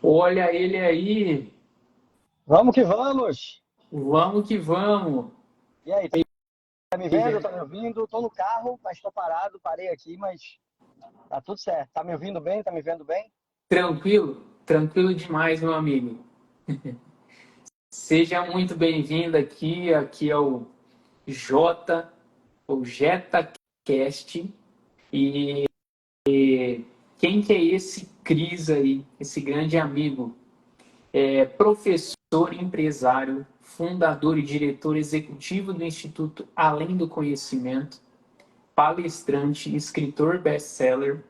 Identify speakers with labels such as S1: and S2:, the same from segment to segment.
S1: Olha ele aí,
S2: Vamos que vamos!
S1: vamos que vamos.
S2: E aí, tá me vendo? Tá me ouvindo? Tô no carro, mas tô parado, parei aqui, mas tá tudo certo. Tá me ouvindo bem? Tá me vendo bem?
S1: Tranquilo? Tranquilo demais, meu amigo. Seja muito bem-vindo aqui. Aqui é o J, o JetaCast. E quem que é esse Cris aí, esse grande amigo? É professor, empresário, fundador e diretor executivo do Instituto Além do Conhecimento, palestrante, escritor best-seller,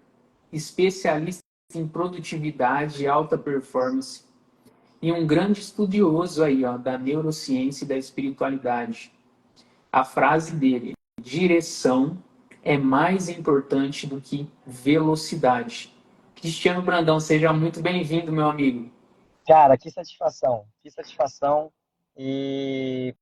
S1: especialista em produtividade e alta performance e um grande estudioso aí, ó, da neurociência e da espiritualidade. A frase dele, direção é mais importante do que velocidade. Cristiano Brandão, seja muito bem-vindo, meu amigo.
S2: Cara, que satisfação, que satisfação. E,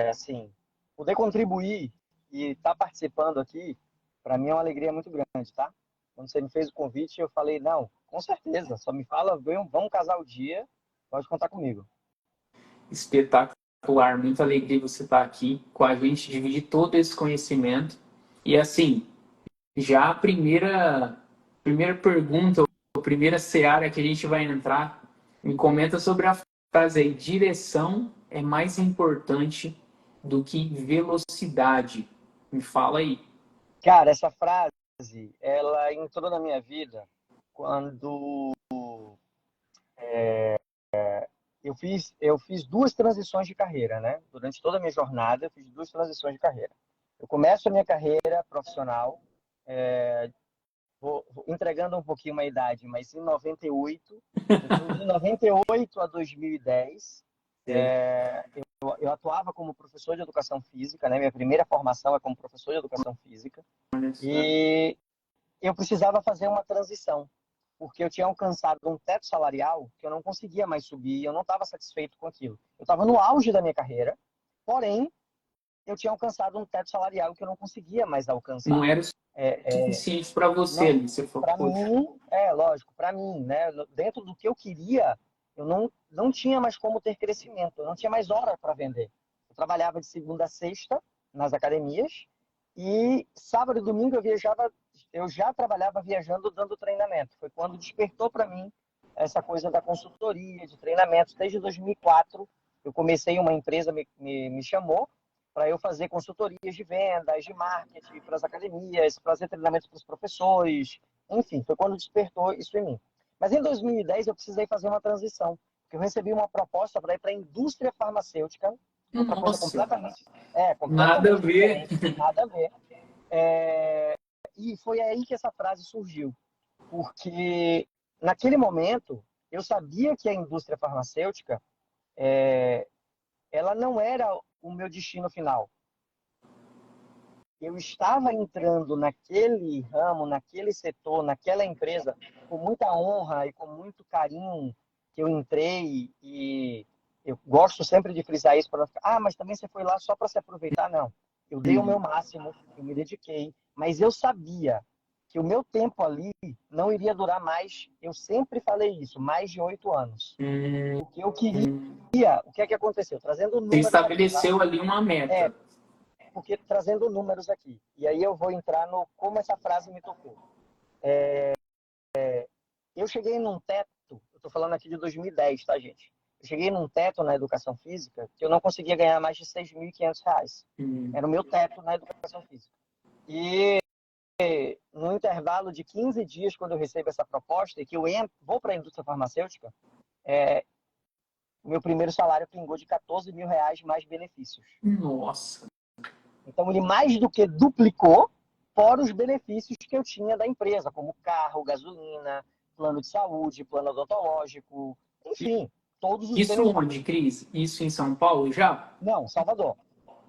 S2: assim, poder contribuir e estar participando aqui, para mim é uma alegria muito grande, tá? Quando você me fez o convite, eu falei, não, com certeza, só me fala, vamos casar o dia, pode contar comigo.
S1: Espetacular, muita alegria você estar aqui com a gente, dividir todo esse conhecimento. E assim, já a primeira pergunta, a primeira seara que a gente vai entrar, me comenta sobre a frase aí, direção é mais importante do que velocidade. Me fala aí.
S2: Cara, essa frase, ela entrou na minha vida quando eu fiz duas transições de carreira, né? Durante toda a minha jornada, eu fiz duas transições de carreira. Eu começo a minha carreira profissional, vou entregando um pouquinho uma idade, mas em 98, então de 98 a 2010,
S1: É,
S2: eu atuava como professor de educação física, né? Minha primeira formação é como professor de educação física,
S1: olha só.
S2: e eu precisava fazer uma transição, porque eu tinha alcançado um teto salarial que eu não conseguia mais subir, eu não estava satisfeito com aquilo. Eu estava no auge da minha carreira, porém, eu tinha alcançado um teto salarial que eu não conseguia mais
S1: Não
S2: alcançar.
S1: era o
S2: É,
S1: suficiente para você
S2: não,
S1: ali. Você falou,
S2: para
S1: poxa,
S2: mim, lógico, para mim, né, dentro do que eu queria, eu não tinha mais como ter crescimento, eu não tinha mais hora para vender. Eu trabalhava de segunda a sexta nas academias e sábado e domingo eu já trabalhava viajando dando treinamento. Foi quando despertou para mim essa coisa da consultoria, de treinamentos. Desde 2004, eu comecei uma empresa, me chamou para eu fazer consultorias de vendas, de marketing para as academias, fazer treinamentos para os professores. Enfim, foi quando despertou isso em mim. Mas em 2010 eu precisei fazer uma transição, porque eu recebi uma proposta para ir para a indústria farmacêutica, outra coisa
S1: nossa, nada a
S2: completamente
S1: ver.
S2: diferente, nada a ver. E foi aí que essa frase surgiu, porque naquele momento eu sabia que a indústria farmacêutica ela não era o meu destino final. Eu estava entrando naquele ramo, naquele setor, naquela empresa, com muita honra e com muito carinho que eu entrei, e eu gosto sempre de frisar isso para ficar, mas também você foi lá só para se aproveitar? Não. Eu dei o meu máximo, eu me dediquei, mas eu sabia que o meu tempo ali não iria durar mais, eu sempre falei isso, mais de 8 anos.
S1: Hum,
S2: Porque eu queria, o que é que aconteceu? Trazendo
S1: você
S2: números aqui, tá?
S1: estabeleceu ali uma
S2: É,
S1: meta.
S2: porque trazendo números aqui. E aí eu vou entrar no como essa frase me tocou. Eu cheguei num teto, eu estou falando aqui de 2010, tá, gente? Eu cheguei num teto na educação física que eu não conseguia ganhar mais de R$ 6.500.
S1: Hum,
S2: Era o meu teto na educação física. E no intervalo de 15 dias, quando eu recebo essa proposta e que eu vou para a indústria farmacêutica, o meu primeiro salário pingou de R$ 14.000 mais benefícios.
S1: nossa,
S2: Então, ele mais do que duplicou fora os benefícios que eu tinha da empresa, como carro, gasolina, plano de saúde, plano odontológico, enfim, todos os
S1: isso
S2: benefícios.
S1: onde, Cris? Isso em São Paulo já?
S2: Não, Salvador.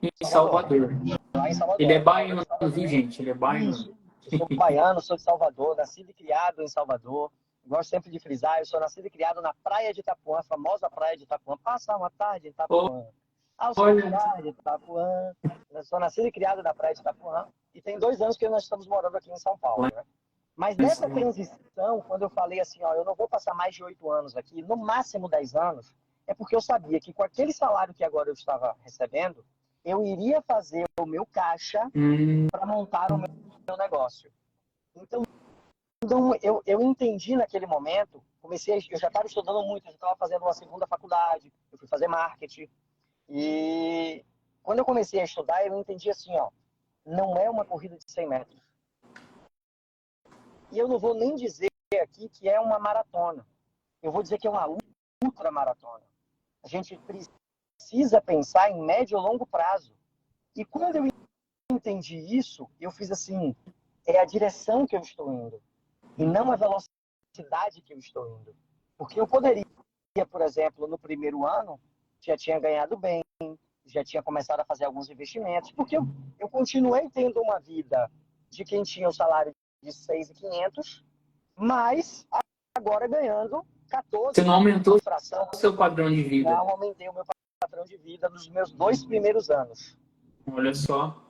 S1: Em
S2: Salvador.
S1: Salvador.
S2: Lá em
S1: Ele é
S2: Salvador. Eu falei de
S1: baiano, viu,
S2: Salvador.
S1: gente? Ele é baiano.
S2: Isso. Eu sou baiano, sou de Salvador, nascido e criado em Salvador. Gosto sempre de frisar, eu sou nascido e criado na praia de Itapuã, a famosa praia de Itapuã. Passar uma tarde em Itapuã, ao som do
S1: Olha,
S2: mar de Itapuã. Eu sou nascido e criado na praia de Itapuã. E tem 2 anos que nós estamos morando aqui em São Paulo, né? Mas nessa transição, quando eu falei assim, ó, eu não vou passar mais de 8 anos aqui, no máximo 10 anos, é porque eu sabia que com aquele salário que agora eu estava recebendo, eu iria fazer o meu caixa
S1: Hum,
S2: para montar o meu negócio. Então, eu entendi naquele momento, eu já estava estudando muito, eu já estava fazendo uma segunda faculdade, eu fui fazer marketing, e quando eu comecei a estudar, eu entendi assim, ó, não é uma corrida de 100 metros. E eu não vou nem dizer aqui que é uma maratona. Eu vou dizer que é uma ultramaratona. A gente precisa pensar em médio e longo prazo. E quando eu entendi isso, eu fiz assim, é a direção que eu estou indo, e não a velocidade que eu estou indo. Porque eu poderia, por exemplo, no primeiro ano, já tinha ganhado bem, já tinha começado a fazer alguns investimentos, porque eu continuei tendo uma vida de quem tinha o salário de 6.500, mas agora ganhando
S1: você
S2: 14,
S1: não
S2: uma
S1: aumentou
S2: fração.
S1: o seu padrão de vida.
S2: Não aumentei o meu padrão de vida nos meus 2 primeiros anos.
S1: Olha só.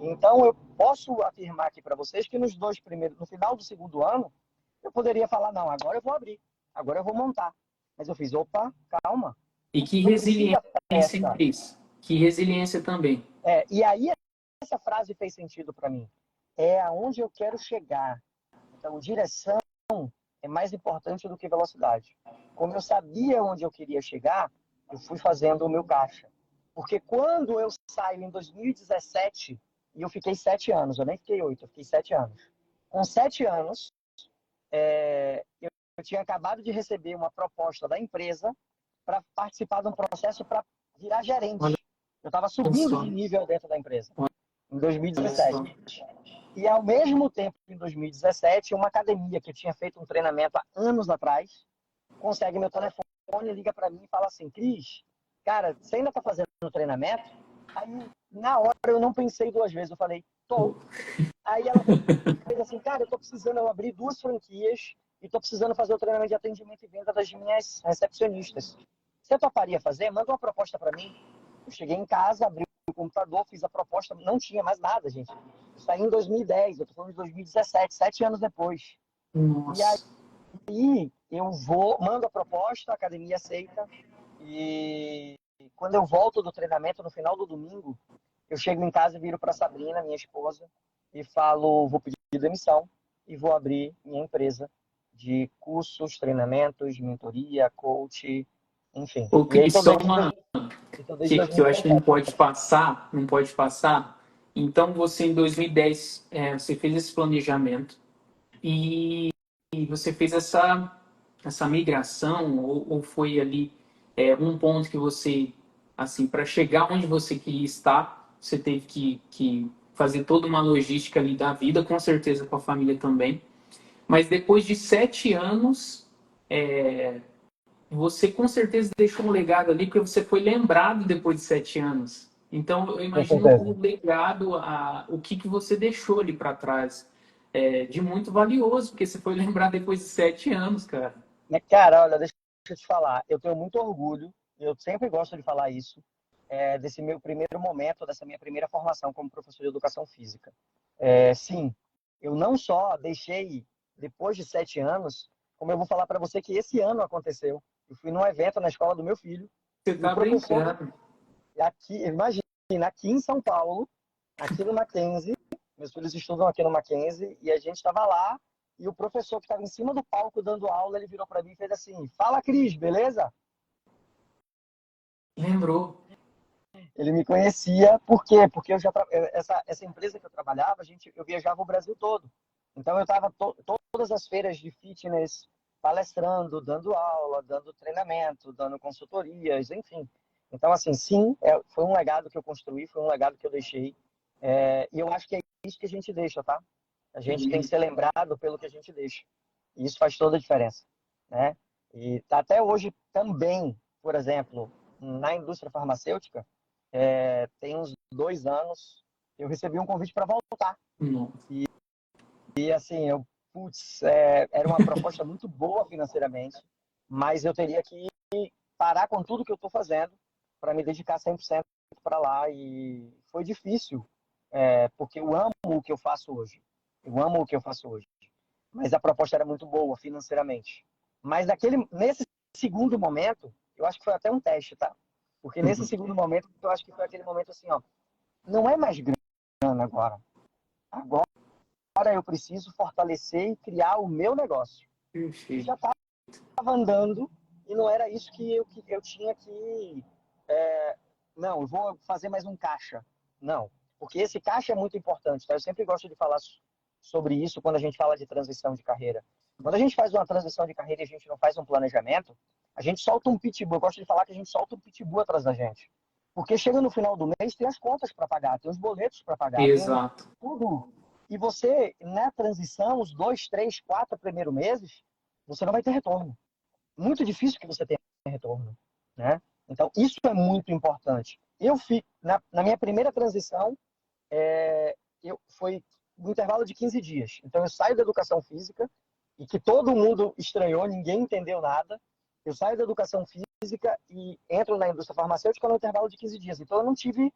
S2: Então, eu posso afirmar aqui para vocês que no final do segundo ano, eu poderia falar, não, agora eu vou abrir, agora eu vou montar. Mas eu fiz, opa, calma,
S1: E que
S2: não
S1: resiliência,
S2: precisa
S1: hein,
S2: pressa.
S1: Cris? Que resiliência também.
S2: E aí, essa frase fez sentido para mim. É aonde eu quero chegar. Então, direção é mais importante do que velocidade. Como eu sabia onde eu queria chegar, eu fui fazendo o meu caixa. Porque quando eu saio em 2017, e eu fiquei 7 anos, eu nem fiquei 8, eu fiquei 7 anos. Com 7 anos, eu tinha acabado de receber uma proposta da empresa para participar de um processo para virar
S1: Olha
S2: gerente. Eu estava subindo
S1: só.
S2: de nível dentro da empresa, em
S1: Olha
S2: 2017.
S1: só.
S2: E, ao mesmo tempo, em 2017, uma academia que eu tinha feito um treinamento há anos atrás, consegue meu telefone, liga para mim e fala assim, Cris, cara, você ainda está fazendo o treinamento? Aí, na hora, eu não pensei 2 vezes, eu falei, tô. Aí ela fez assim, cara, eu tô precisando, eu abri 2 franquias e tô precisando fazer o treinamento de atendimento e venda das minhas recepcionistas. Você toparia fazer? Manda uma proposta para mim. Eu cheguei em casa, abri o computador, fiz a proposta, não tinha mais nada, gente. Eu saí em 2010, eu tô falando de 2017, 7 anos depois. E
S1: Nossa.
S2: aí eu mando a proposta, a academia aceita, e quando eu volto do treinamento no final do domingo, eu chego em casa e viro para Sabrina, minha esposa, e falo, vou pedir demissão e vou abrir minha empresa de cursos, treinamentos, mentoria, coach, enfim.
S1: Ô,
S2: E aí
S1: Cris,
S2: tô
S1: só
S2: desde,
S1: uma
S2: tô desde
S1: que eu acho que não
S2: 2017.
S1: pode passar, não pode passar. Então, você em 2010, você fez esse planejamento e você fez essa migração, ou foi ali um ponto que você, assim, para chegar onde você queria estar, você teve que fazer toda uma logística ali da vida, com certeza com a família também. Mas depois de 7 anos, você com certeza deixou um legado ali, porque você foi lembrado depois de 7 anos. Então, eu
S2: Com
S1: imagino
S2: certeza.
S1: o legado, o que você deixou ali para trás, de muito valioso, porque você foi lembrado depois de 7 anos, cara.
S2: Cara, olha, deixa eu te falar, eu tenho muito orgulho, eu sempre gosto de falar isso, desse meu primeiro momento, dessa minha primeira formação como professor de educação física. Sim, eu não só deixei depois de 7 anos, como eu vou falar para você que esse ano aconteceu. Eu fui num evento na escola do meu filho
S1: Você
S2: e o
S1: tá
S2: professor
S1: brincando.
S2: aqui, imagina, aqui em São Paulo, aqui no Mackenzie, meus filhos estudam aqui no Mackenzie e a gente estava lá e o professor que estava em cima do palco dando aula, ele virou para mim e fez assim: "Fala, Cris, beleza?"
S1: Lembrou.
S2: Ele me conhecia, por quê? Porque essa empresa que eu trabalhava, eu viajava o Brasil todo. Então eu estava todas as feiras de fitness palestrando, dando aula, dando treinamento, dando consultorias, enfim. Então, assim, sim, foi um legado que eu construí, foi um legado que eu deixei. E eu acho que é isso que a gente deixa, tá? A gente tem que ser lembrado pelo que a gente deixa. E isso faz toda a diferença, né? E até hoje também, por exemplo, na indústria farmacêutica, tem uns 2 anos, eu recebi um convite para voltar.
S1: Nossa.
S2: E assim, era uma proposta muito boa financeiramente, mas eu teria que parar com tudo que eu estou fazendo para me dedicar 100% para lá. E foi difícil, porque eu amo o que eu faço hoje. Eu amo o que eu faço hoje. mas a proposta era muito boa financeiramente. Mas nesse segundo momento, eu acho que foi até um teste, tá? Porque nesse segundo momento, eu acho que foi aquele momento assim, ó, não é mais grana agora. Agora eu preciso fortalecer e criar o meu negócio. E
S1: Perfeito.
S2: já estava andando e não era isso que eu tinha que... não, eu vou fazer mais um caixa. Não, porque esse caixa é muito importante, tá? Eu sempre gosto de falar sobre isso quando a gente fala de transição de carreira. Quando a gente faz uma transição de carreira e a gente não faz um planejamento, a gente solta um pitbull. Eu gosto de falar que a gente solta um pitbull atrás da gente. Porque chega no final do mês, tem as contas para pagar, tem os boletos para pagar, tem
S1: Exato.
S2: tudo. E você, na transição, os 2, 3, 4 primeiros meses, você não vai ter retorno. Muito difícil que você tenha retorno, né? Então, isso é muito importante. Eu fiz, na minha primeira transição, foi no intervalo de 15 dias. Então, eu saio da educação física, e que todo mundo estranhou, ninguém entendeu nada. Eu saio da educação física e entro na indústria farmacêutica no intervalo de 15 dias. Então, eu não tive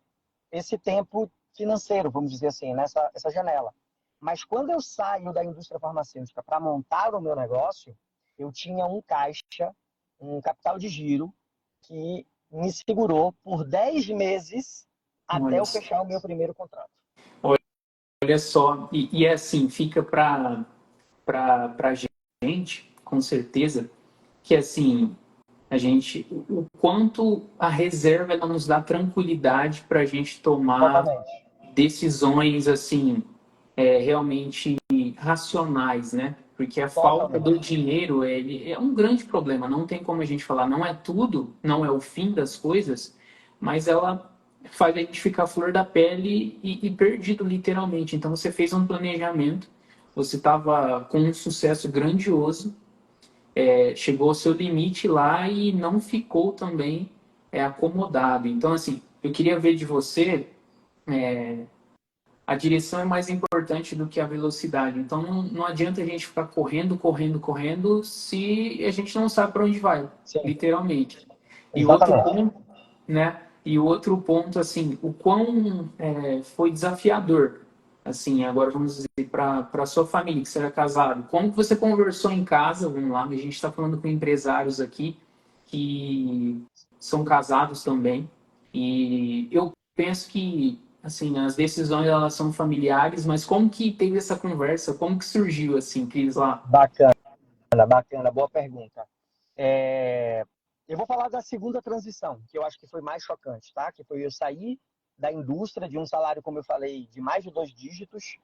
S2: esse tempo financeiro, vamos dizer assim, essa janela. Mas quando eu saio da indústria farmacêutica para montar o meu negócio, eu tinha um caixa, um capital de giro, que me segurou por 10 meses até
S1: Olha
S2: eu
S1: só.
S2: fechar o meu primeiro contrato.
S1: Olha só. E é assim, fica para gente, com certeza, que assim, o quanto a reserva ela nos dá tranquilidade para a gente tomar
S2: Exatamente.
S1: decisões assim, realmente racionais, né? Porque a falta do
S2: Totalmente.
S1: dinheiro ele é um grande problema. Não tem como a gente falar, não é tudo, não é o fim das coisas, mas ela faz a gente ficar flor da pele e perdido literalmente. Então você fez um planejamento, você estava com um sucesso grandioso, chegou ao seu limite lá e não ficou também acomodado. Então assim, eu queria ver de você, a direção é mais importante do que a velocidade. Então não adianta a gente ficar correndo, correndo, correndo se a gente não sabe para onde vai,
S2: Sim,
S1: literalmente. E outro
S2: exatamente.
S1: ponto, né? E outro ponto, assim, o quão foi desafiador, assim, agora vamos dizer, para sua família, que você era casado. Como que você conversou em casa? Vamos lá, a gente está falando com empresários aqui que são casados também. E eu penso que, assim, as decisões elas são familiares, mas como que teve essa conversa? Como que surgiu, assim, Cris, lá?
S2: Bacana, bacana, boa pergunta. É, eu vou falar da segunda transição, que eu acho que foi mais chocante, tá? Que foi eu sair da indústria de um salário, como eu falei, de mais de 2 dígitos,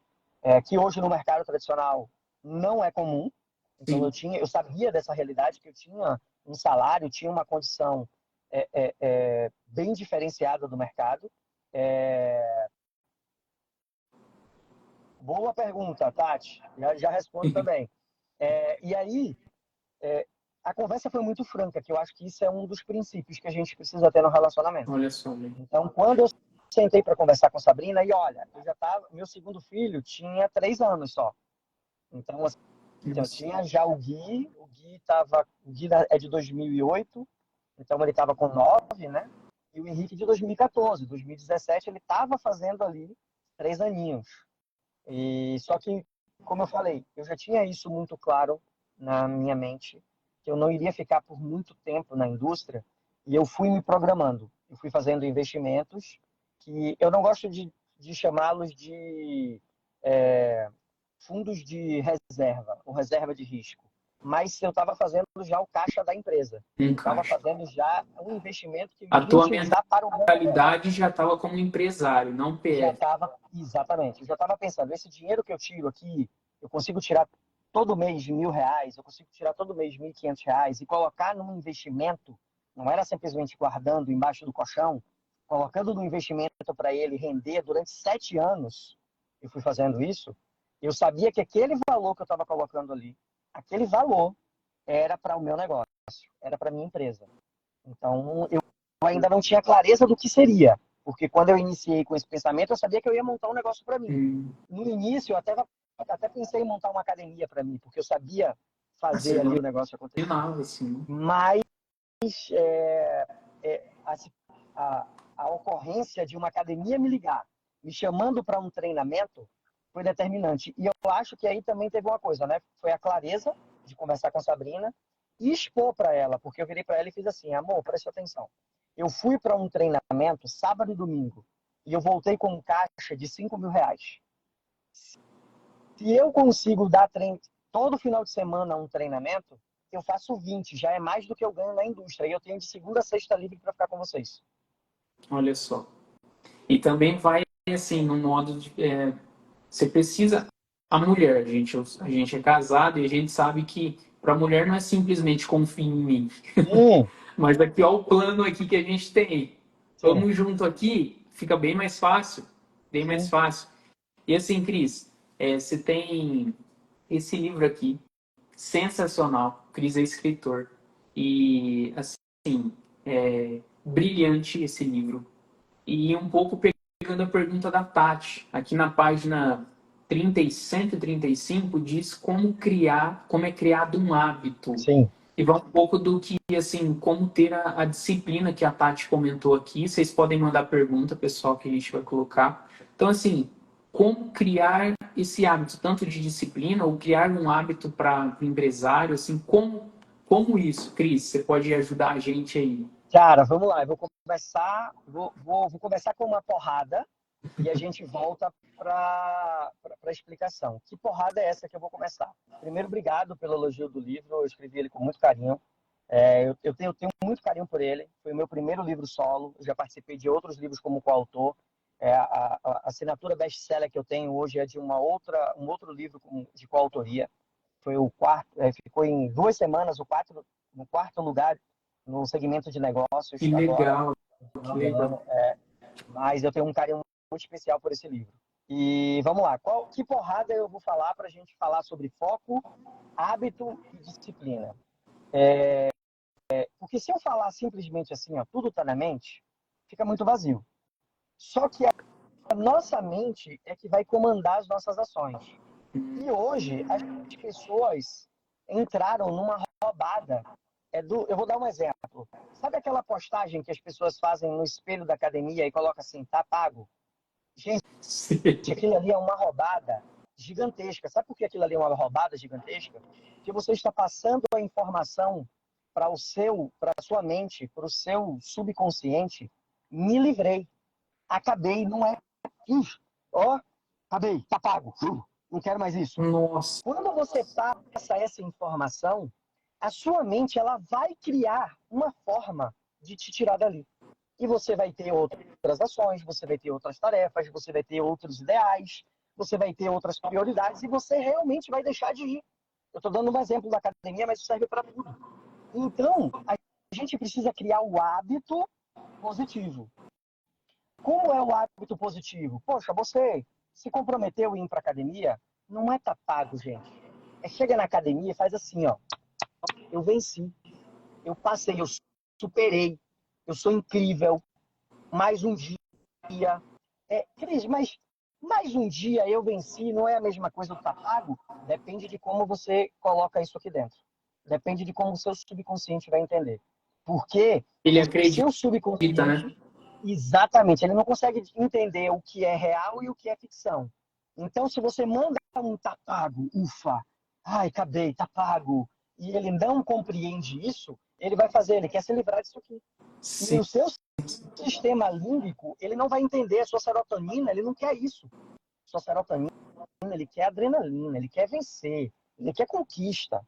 S2: que hoje no mercado tradicional não é comum. Então
S1: Sim.
S2: eu sabia dessa realidade, que eu tinha um salário, tinha uma condição bem diferenciada do mercado. É, boa pergunta, Tati. Já respondo também. E aí, é, a conversa foi muito franca, que eu acho que isso é um dos princípios que a gente precisa ter no relacionamento.
S1: Olha só, né?
S2: Então, quando eu sentei para conversar com a Sabrina, e olha, eu já tava, meu segundo filho tinha 3 anos só. Então, assim, eu
S1: Nossa.
S2: tinha já o Gui é de 2008, então ele estava com 9, né? E o Henrique de 2014, 2017 ele estava fazendo ali 3 aninhos. E só que, como eu falei, eu já tinha isso muito claro na minha mente, que eu não iria ficar por muito tempo na indústria, e eu fui me programando. Eu fui fazendo investimentos que eu não gosto de chamá-los de é, fundos de reserva ou reserva de risco, mas eu estava fazendo já o caixa da empresa. Eu estava
S1: Encaixa.
S2: fazendo já um investimento que eu
S1: A
S2: iria
S1: tua
S2: utilizar para o meu negócio.
S1: mentalidade já estava como empresário, não
S2: Já
S1: PF.
S2: estava, exatamente, eu já estava pensando, esse dinheiro que eu tiro aqui, eu consigo tirar todo mês de R$ 1.000, eu consigo tirar todo mês de R$ 1.500 e colocar num investimento, não era simplesmente guardando embaixo do colchão, colocando no investimento para ele render durante 7 anos, eu fui fazendo isso, eu sabia que aquele valor que eu estava colocando ali, aquele valor era para o meu negócio, era para a minha empresa. Então, eu ainda não tinha clareza do que seria, porque quando eu iniciei com esse pensamento, eu sabia que eu ia montar um negócio para mim.
S1: Hum,
S2: No início, eu até pensei em montar uma academia para mim, porque eu sabia
S1: você
S2: fazer ali o negócio acontecer.
S1: imaginava, assim.
S2: Mas é, é, a, a ocorrência de uma academia me ligar, me chamando para um treinamento, foi determinante. E eu acho que aí também teve uma coisa, né? Foi a clareza de conversar com a Sabrina e expor para ela, porque eu virei para ela e fiz assim, amor, preste atenção. Eu fui para um treinamento sábado e domingo e eu voltei com um caixa de R$ 5.000. Se eu consigo dar todo final de semana um treinamento, eu faço 20, já é mais do que eu ganho na indústria. E eu tenho de segunda a sexta livre para ficar com vocês.
S1: Olha só. E também vai, assim, no modo de... você precisa... A mulher, a gente é casado e a gente sabe que para a mulher não é simplesmente confia em mim.
S2: Sim,
S1: Mas aqui, ó, o plano aqui que a gente tem.
S2: sim,
S1: Vamos junto aqui, fica bem mais fácil. Bem mais
S2: sim.
S1: fácil. E assim, Cris, você tem esse livro aqui, sensacional. Cris é escritor. E, assim, brilhante esse livro. E um pouco pegando a pergunta da Tati, aqui na página 30 e 135 diz como é criado um hábito.
S2: Sim.
S1: E vai um pouco do que, assim, como ter a disciplina que a Tati comentou aqui. Vocês podem mandar pergunta, pessoal, que a gente vai colocar. Então, assim, como criar esse hábito, tanto de disciplina, ou criar um hábito para o empresário, assim, como isso, Cris? Você pode ajudar a gente aí?
S2: Cara, vamos lá. Eu vou começar com uma porrada e a gente volta para a explicação. Que porrada é essa que eu vou começar? Primeiro, obrigado pelo elogio do livro. Eu escrevi ele com muito carinho. Eu tenho muito carinho por ele. Foi o meu primeiro livro solo. Eu já participei de outros livros como coautor. A assinatura best-seller que eu tenho hoje é de um outro livro de coautoria. Foi o quarto, ficou em 2 semanas no quarto lugar no segmento de negócios
S1: Que
S2: agora,
S1: legal,
S2: no
S1: que
S2: final do
S1: legal.
S2: ano. Mas eu tenho um carinho muito especial por esse livro. E vamos lá, que porrada eu vou falar para a gente falar sobre foco, hábito e disciplina? Porque se eu falar simplesmente assim, ó, tudo está na mente, fica muito vazio. Só que a nossa mente é que vai comandar as nossas ações. E hoje as pessoas entraram numa roubada. Eu vou dar um exemplo. Sabe aquela postagem que as pessoas fazem no espelho da academia e coloca assim, tá pago? Gente,
S1: Sim.
S2: aquilo ali é uma roubada gigantesca. Sabe por que aquilo ali é uma roubada gigantesca? Porque você está passando a informação para a sua mente, para o seu subconsciente. Me livrei, acabei, não é. Ó, acabei, tá pago. Não quero mais isso.
S1: Nossa,
S2: Quando você passa essa informação, a sua mente ela vai criar uma forma de te tirar dali. E você vai ter outras ações, você vai ter outras tarefas, você vai ter outros ideais, você vai ter outras prioridades e você realmente vai deixar de ir. Eu estou dando um exemplo da academia, mas isso serve para tudo. Então, a gente precisa criar o hábito positivo. Como é o hábito positivo? Poxa, você se comprometeu em ir para academia, não é tá pago, gente. Chega na academia e faz assim, ó. Eu venci, eu passei, eu superei, eu sou incrível. Mais um dia. Cris, mas mais um dia eu venci, não é a mesma coisa do tá pago? Depende de como você coloca isso aqui dentro. Depende de como o seu subconsciente vai entender. Porque
S1: ele
S2: o
S1: acredita,
S2: seu
S1: né?
S2: subconsciente, exatamente, ele não consegue entender o que é real e o que é ficção. Então, se você manda um tá pago, ufa, ai, acabei, tá pago, e ele não compreende isso, ele vai fazer, ele quer se livrar disso aqui. E
S1: Sim,
S2: o seu sistema límbico, ele não vai entender a sua serotonina, ele não quer isso. Sua serotonina, ele quer adrenalina, ele quer vencer, ele quer conquista.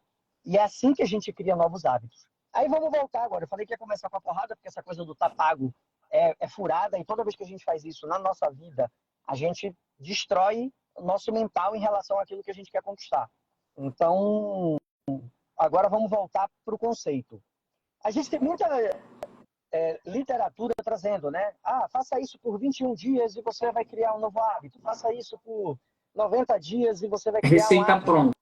S2: E é assim que a gente cria novos hábitos. Aí vamos voltar agora. Eu falei que ia começar com a porrada, porque essa coisa do tá pago é furada, e toda vez que a gente faz isso na nossa vida, a gente destrói o nosso mental em relação àquilo que a gente quer conquistar. Então, agora vamos voltar para o conceito. A gente tem muita literatura trazendo, né? Faça isso por 21 dias e você vai criar um novo hábito. Faça isso por 90 dias e você vai criar um
S1: receita
S2: hábito.
S1: pronta.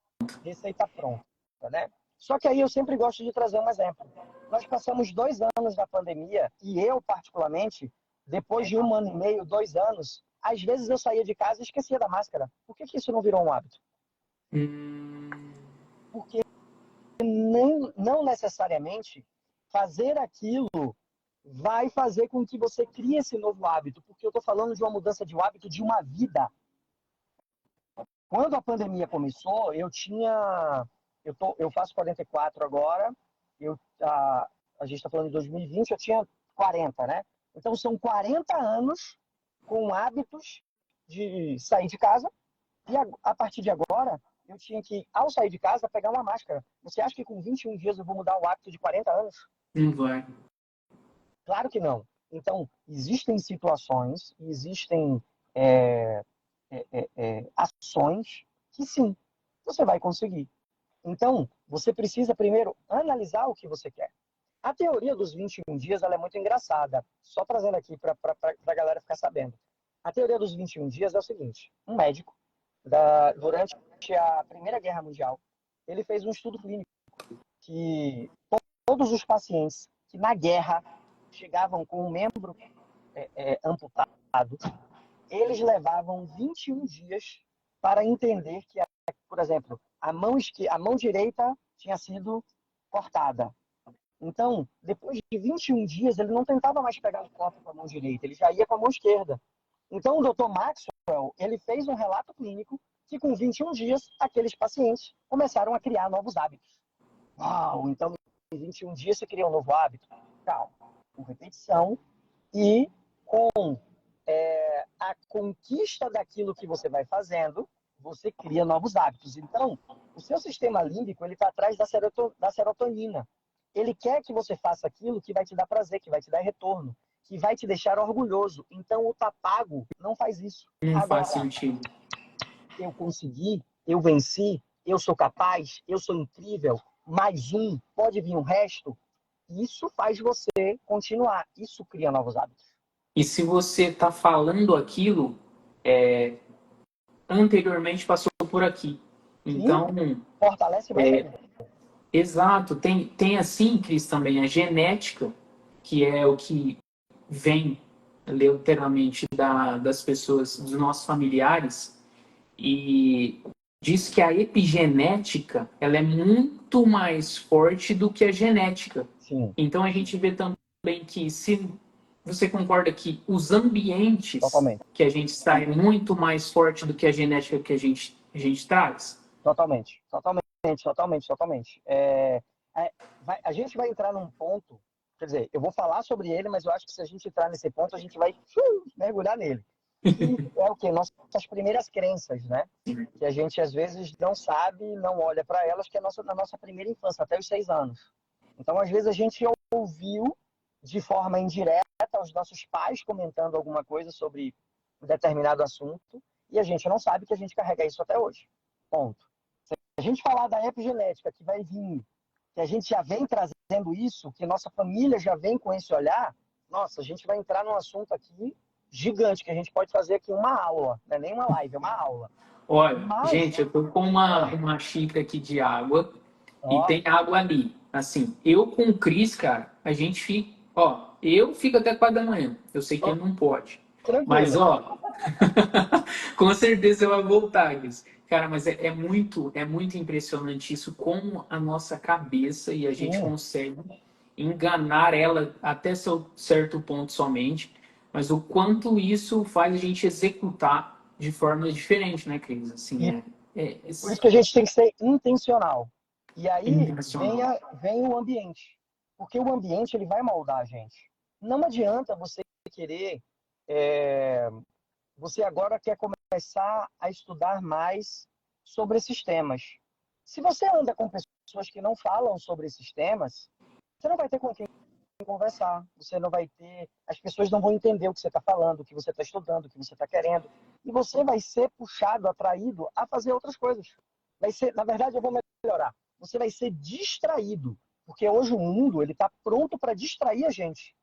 S2: Receita pronta, né? Só que aí eu sempre gosto de trazer um exemplo. Nós passamos 2 anos na pandemia e eu, particularmente, depois de 1 ano e meio, 2 anos, às vezes eu saía de casa e esquecia da máscara. Por que isso não virou um hábito?
S1: Hum,
S2: Porque não necessariamente fazer aquilo vai fazer com que você crie esse novo hábito, porque eu estou falando de uma mudança de hábito de uma vida. Quando a pandemia começou, eu faço 44 agora, a gente está falando de 2020, eu tinha 40, né? Então são 40 anos com hábitos de sair de casa, e a partir de agora, eu tinha que, ao sair de casa, pegar uma máscara. Você acha que com 21 dias eu vou mudar o hábito de 40 anos?
S1: Não vai.
S2: Claro que não. Então, existem situações, existem é, ações que sim, você vai conseguir. Então, você precisa primeiro analisar o que você quer. A teoria dos 21 dias ela é muito engraçada. Só trazendo aqui para a galera ficar sabendo. A teoria dos 21 dias é o seguinte: um médico, durante a Primeira Guerra Mundial, ele fez um estudo clínico que todos os pacientes que na guerra chegavam com um membro amputado, eles levavam 21 dias para entender que, por exemplo, a mão direita tinha sido cortada. Então, depois de 21 dias, ele não tentava mais pegar o corpo com a mão direita, ele já ia com a mão esquerda. Então, o Dr. Maxwell, ele fez um relato clínico que com 21 dias, aqueles pacientes começaram a criar novos hábitos. Uau! Então, em 21 dias você cria um novo hábito? Calma. Com repetição e com a conquista daquilo que você vai fazendo, você cria novos hábitos. Então, o seu sistema límbico ele está atrás da serotonina. Ele quer que você faça aquilo que vai te dar prazer, que vai te dar retorno, que vai te deixar orgulhoso. Então, o papago não faz isso.
S1: Não faz
S2: Agora,
S1: sentido.
S2: eu consegui, eu venci, eu sou capaz, eu sou incrível, mais um, pode vir um resto. Isso faz você continuar. Isso cria novos hábitos.
S1: E se você está falando aquilo, anteriormente passou por aqui.
S2: Sim,
S1: Então,
S2: fortalece mais ainda.
S1: exato. Tem assim, Cris, também a genética, que é o que vem literalmente das pessoas, dos nossos familiares, e diz que a epigenética ela é muito mais forte do que a genética.
S2: Sim,
S1: Então a gente vê também que se você concorda que os ambientes
S2: totalmente.
S1: que a gente está é muito mais forte do que a genética que a gente traz?
S2: Totalmente. Totalmente, totalmente, totalmente. A gente vai entrar num ponto, quer dizer, eu vou falar sobre ele, mas eu acho que se a gente entrar nesse ponto, a gente vai mergulhar nele. Que é o quê? Nossas primeiras crenças, né? Que a gente às vezes não sabe, não olha para elas, que é na nossa primeira infância, até os 6 anos. Então, às vezes, a gente ouviu de forma indireta os nossos pais comentando alguma coisa sobre um determinado assunto e a gente não sabe que a gente carrega isso até hoje. Ponto. Se a gente falar da epigenética que vai vir, que a gente já vem trazendo isso, que nossa família já vem com esse olhar, nossa, a gente vai entrar num assunto aqui gigante, que a gente pode fazer aqui uma aula, não é nem uma live, é uma aula.
S1: Olha,
S2: Mas,
S1: gente, eu tô com uma xícara aqui de água e
S2: ó,
S1: tem água ali. Assim, eu com o Cris, cara, a gente fica. Ó, eu fico até 4 da manhã. Eu sei que
S2: ó,
S1: ele não pode. Mas,
S2: tranquilo.
S1: ó, com certeza você vai voltar, Cris. Cara, mas é muito impressionante isso, como a nossa cabeça e a gente
S2: Sim.
S1: consegue enganar ela até certo ponto somente, mas o quanto isso faz a gente executar de forma diferente, né, Cris? Assim,
S2: E
S1: é
S2: por isso que a gente tem que ser intencional. E aí
S1: intencional.
S2: vem o ambiente. Porque o ambiente ele vai moldar a gente. Não adianta você querer. é, Você agora quer começar a estudar mais sobre esses temas. Se você anda com pessoas que não falam sobre esses temas, você não vai ter com quem conversar. Você não vai ter. As pessoas não vão entender o que você está falando, o que você está estudando, o que você está querendo. E você vai ser puxado, atraído a fazer outras coisas. Vai ser, na verdade, eu vou melhorar. Você vai ser distraído, porque hoje o mundo ele está pronto para distrair a gente.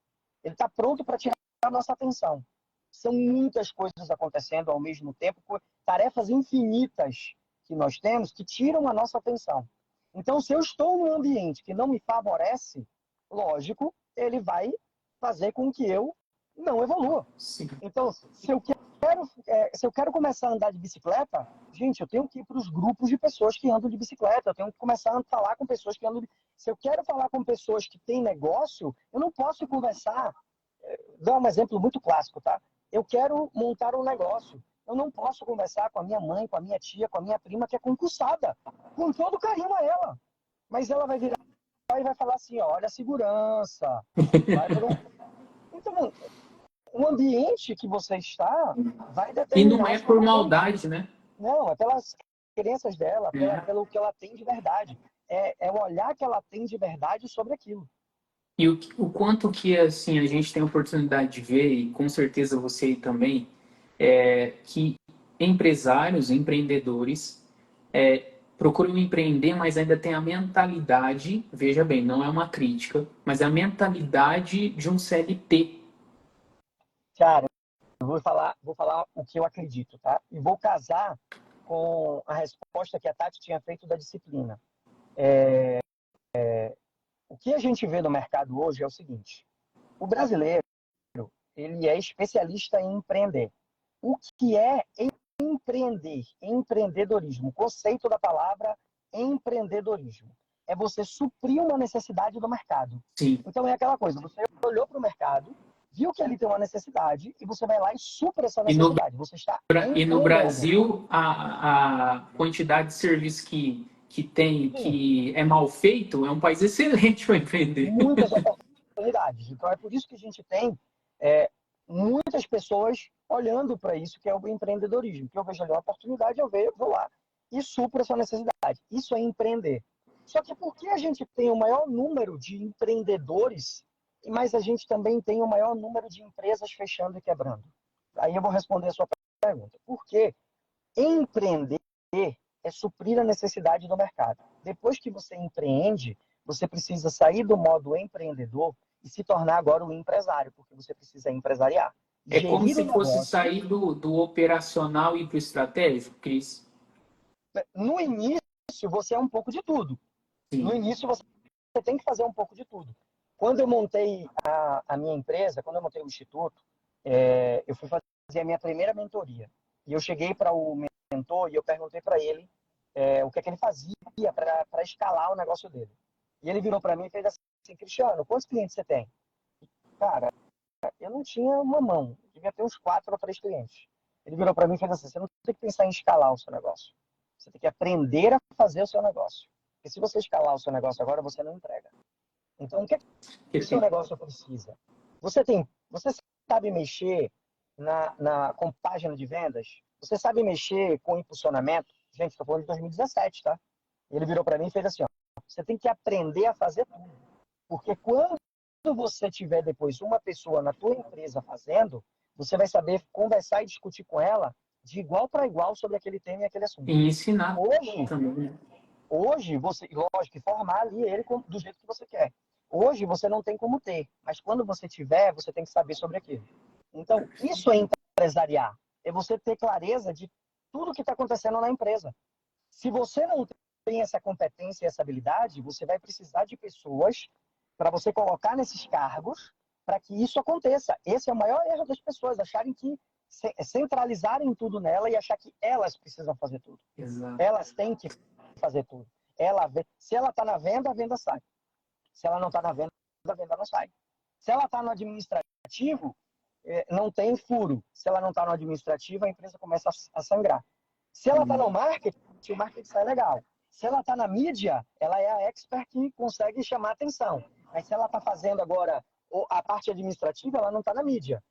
S2: Ele está pronto para tirar a nossa atenção. São muitas coisas acontecendo ao mesmo tempo, tarefas infinitas que nós temos que tiram a nossa atenção. Então, se eu estou num ambiente que não me favorece, lógico, ele vai fazer com que eu não evolua.
S1: Sim.
S2: Então, se eu quero começar a andar de bicicleta, gente, eu tenho que ir para os grupos de pessoas que andam de bicicleta, eu tenho que começar a falar com pessoas que andam de... Se eu quero falar com pessoas que têm negócio, eu não posso conversar. Dar um exemplo muito clássico, tá? Eu quero montar um negócio. Eu não posso conversar com a minha mãe, com a minha tia, com a minha prima, que é concursada, com todo carinho a ela. Mas ela vai virar e vai falar assim, ó, olha a segurança, vai por um... Então, o ambiente que você está vai
S1: E não
S2: determinar
S1: é
S2: os
S1: por
S2: comportamentos.
S1: maldade, né?
S2: Não, é pelas crenças dela,
S1: É.
S2: pelo que ela tem de verdade. É o olhar que ela tem de verdade sobre aquilo.
S1: E o quanto que assim a gente tem a oportunidade de ver, e com certeza você aí também, que empresários, empreendedores procuram empreender, mas ainda tem a mentalidade, veja bem, não é uma crítica, mas a mentalidade de um CLT.
S2: Cara, eu vou falar o que eu acredito, tá? E vou casar com a resposta que a Tati tinha feito da disciplina. O que a gente vê no mercado hoje é o seguinte: o brasileiro, ele é especialista em empreender. O que é empreender? Empreendedorismo. O conceito da palavra empreendedorismo é você suprir uma necessidade do mercado.
S1: Sim.
S2: Então é aquela coisa, você olhou para o mercado, viu que ele tem uma necessidade e você vai lá e supra essa
S1: E no,
S2: necessidade. Você está
S1: e no
S2: empreendendo.
S1: Brasil, a quantidade de serviço que tem,
S2: Sim,
S1: que é mal feito, é um país excelente para empreender.
S2: muitas oportunidades. Então é por isso que a gente tem é, muitas pessoas olhando para isso, que é o empreendedorismo. Que eu vejo ali uma oportunidade, vou lá e supro essa necessidade. Isso é empreender. Só que por que a gente tem o maior número de empreendedores, mas a gente também tem o maior número de empresas fechando e quebrando? Aí eu vou responder a sua pergunta. Porque empreender é suprir a necessidade do mercado. Depois que você empreende, você precisa sair do modo empreendedor e se tornar agora o empresário, porque você precisa empresariar.
S1: É como
S2: Gerir o
S1: se fosse
S2: negócio.
S1: sair do operacional e ir para o estratégico, Cris.
S2: No início, você é um pouco de tudo. No
S1: Sim.
S2: início, você tem que fazer um pouco de tudo. Quando eu montei a minha empresa, quando eu montei o instituto, eu fui fazer a minha primeira mentoria. E eu cheguei para o mentor e eu perguntei para ele o que é que ele fazia para escalar o negócio dele. E ele virou para mim e fez assim: Cristiano, quantos clientes você tem? Cara, eu não tinha uma mão, devia ter uns 4 ou 3 clientes. Ele virou para mim e fez assim: você não tem que pensar em escalar o seu negócio. Você tem que aprender a fazer o seu negócio. Porque se você escalar o seu negócio agora, você não entrega. Então, o que é que o seu negócio precisa? Você sabe mexer com página de vendas? Você sabe mexer com impulsionamento? Gente, estou falando de 2017, tá? Ele virou para mim e fez assim, ó, você tem que aprender a fazer tudo. Porque quando você tiver depois uma pessoa na tua empresa fazendo, você vai saber conversar e discutir com ela de igual para igual sobre aquele tema e aquele assunto.
S1: E ensinar
S2: Hoje,
S1: também, né?
S2: Hoje, você, lógico, formar ali ele do jeito que você quer. Hoje você não tem como ter, mas quando você tiver, você tem que saber sobre aquilo. Então, isso é empresariar. É você ter clareza de tudo que está acontecendo na empresa. Se você não tem essa competência e essa habilidade, você vai precisar de pessoas para você colocar nesses cargos para que isso aconteça. Esse é o maior erro das pessoas, acharem que centralizarem tudo nela e achar que elas precisam fazer tudo.
S1: Exato.
S2: Elas têm que fazer tudo. Se ela está na venda, a venda sai. Se ela não está na venda, a venda não sai. Se ela está no administrativo, não tem furo. Se ela não está no administrativo, a empresa começa a sangrar. Se ela está no marketing, o marketing sai legal. Se ela está na mídia, ela é a expert que consegue chamar atenção. Mas se ela está fazendo agora a parte administrativa, ela não está na mídia.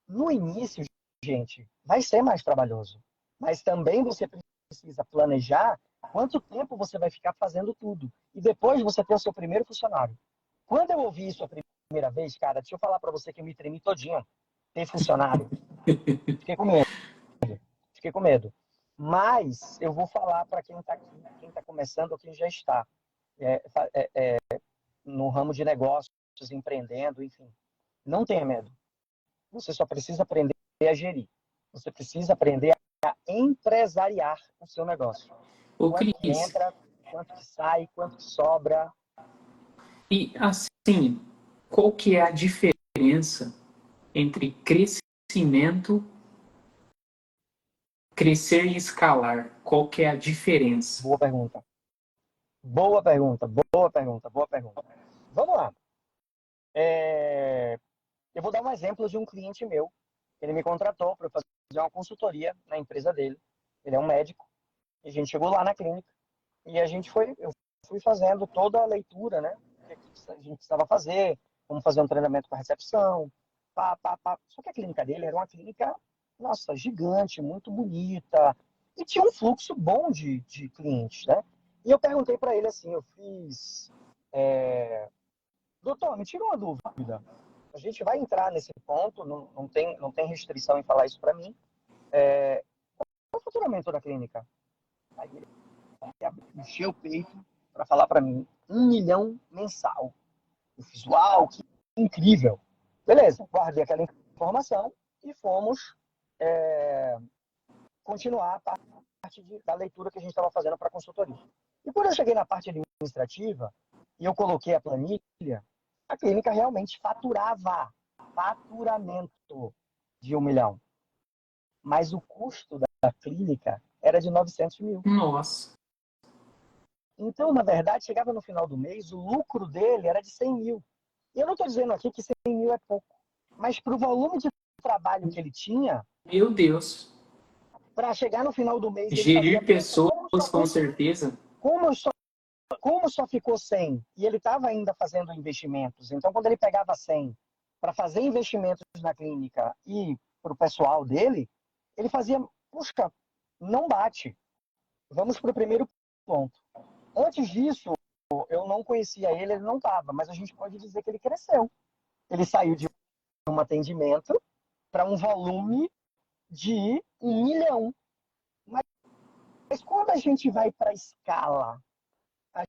S2: No início, gente, vai ser mais trabalhoso. Mas também você precisa planejar quanto tempo você vai ficar fazendo tudo. E depois você ter o seu primeiro funcionário. Quando eu ouvi isso a primeira vez, cara, deixa eu falar para você que eu me tremi todinho. Ter funcionário. Fiquei com medo. Fiquei com medo. Mas eu vou falar para quem está aqui, quem está começando ou quem já está é, no ramo de negócios, empreendendo, enfim. Não tenha medo. Você só precisa aprender a gerir. Você precisa aprender a empresariar o seu negócio.
S1: Ô,
S2: Quanto que
S1: Cris,
S2: entra, quanto que sai, quanto que sobra.
S1: e assim, qual que é a diferença entre crescimento, crescer e escalar? Qual que é a diferença?
S2: Boa pergunta. Boa pergunta, boa pergunta, boa pergunta. Vamos lá. Eu vou dar um exemplo de um cliente meu. Ele me contratou para fazer uma consultoria na empresa dele. Ele é um médico. E a gente chegou lá na clínica e eu fui fazendo toda a leitura, né? O que a gente precisava fazer, como fazer um treinamento com a recepção, pá, pá, pá. Só que a clínica dele era uma clínica, nossa, gigante, muito bonita. E tinha um fluxo bom de clientes, né? E eu perguntei para ele assim, eu fiz... doutor, me tira uma dúvida. A gente vai entrar nesse ponto, não tem restrição em falar isso para mim. Qual é o faturamento da clínica? Aí ele encheu o peito para falar para mim, 1 milhão mensal. Eu fiz, uau, que incrível. Beleza, guardei aquela informação e fomos continuar a parte da leitura que a gente estava fazendo para a consultoria. E quando eu cheguei na parte administrativa e eu coloquei a planilha, a clínica realmente faturava faturamento de 1 milhão. Mas o custo da clínica era de 900 mil.
S1: Nossa.
S2: Então, na verdade, chegava no final do mês, o lucro dele era de 100 mil. E eu não estou dizendo aqui que 100 mil é pouco, mas para o volume de trabalho que ele tinha,
S1: Meu Deus.
S2: para chegar no final do mês, ele fazia,
S1: Gerir
S2: poxa,
S1: pessoas, com certeza.
S2: como só, como só ficou 100 e ele estava ainda fazendo investimentos, então quando ele pegava 100 para fazer investimentos na clínica e para o pessoal dele, ele fazia, puxa, não bate. Vamos para o primeiro ponto. Antes disso, eu não conhecia ele não estava, mas a gente pode dizer que ele cresceu. Ele saiu de um atendimento para um volume de 1 milhão. Mas quando a gente vai para a escala, a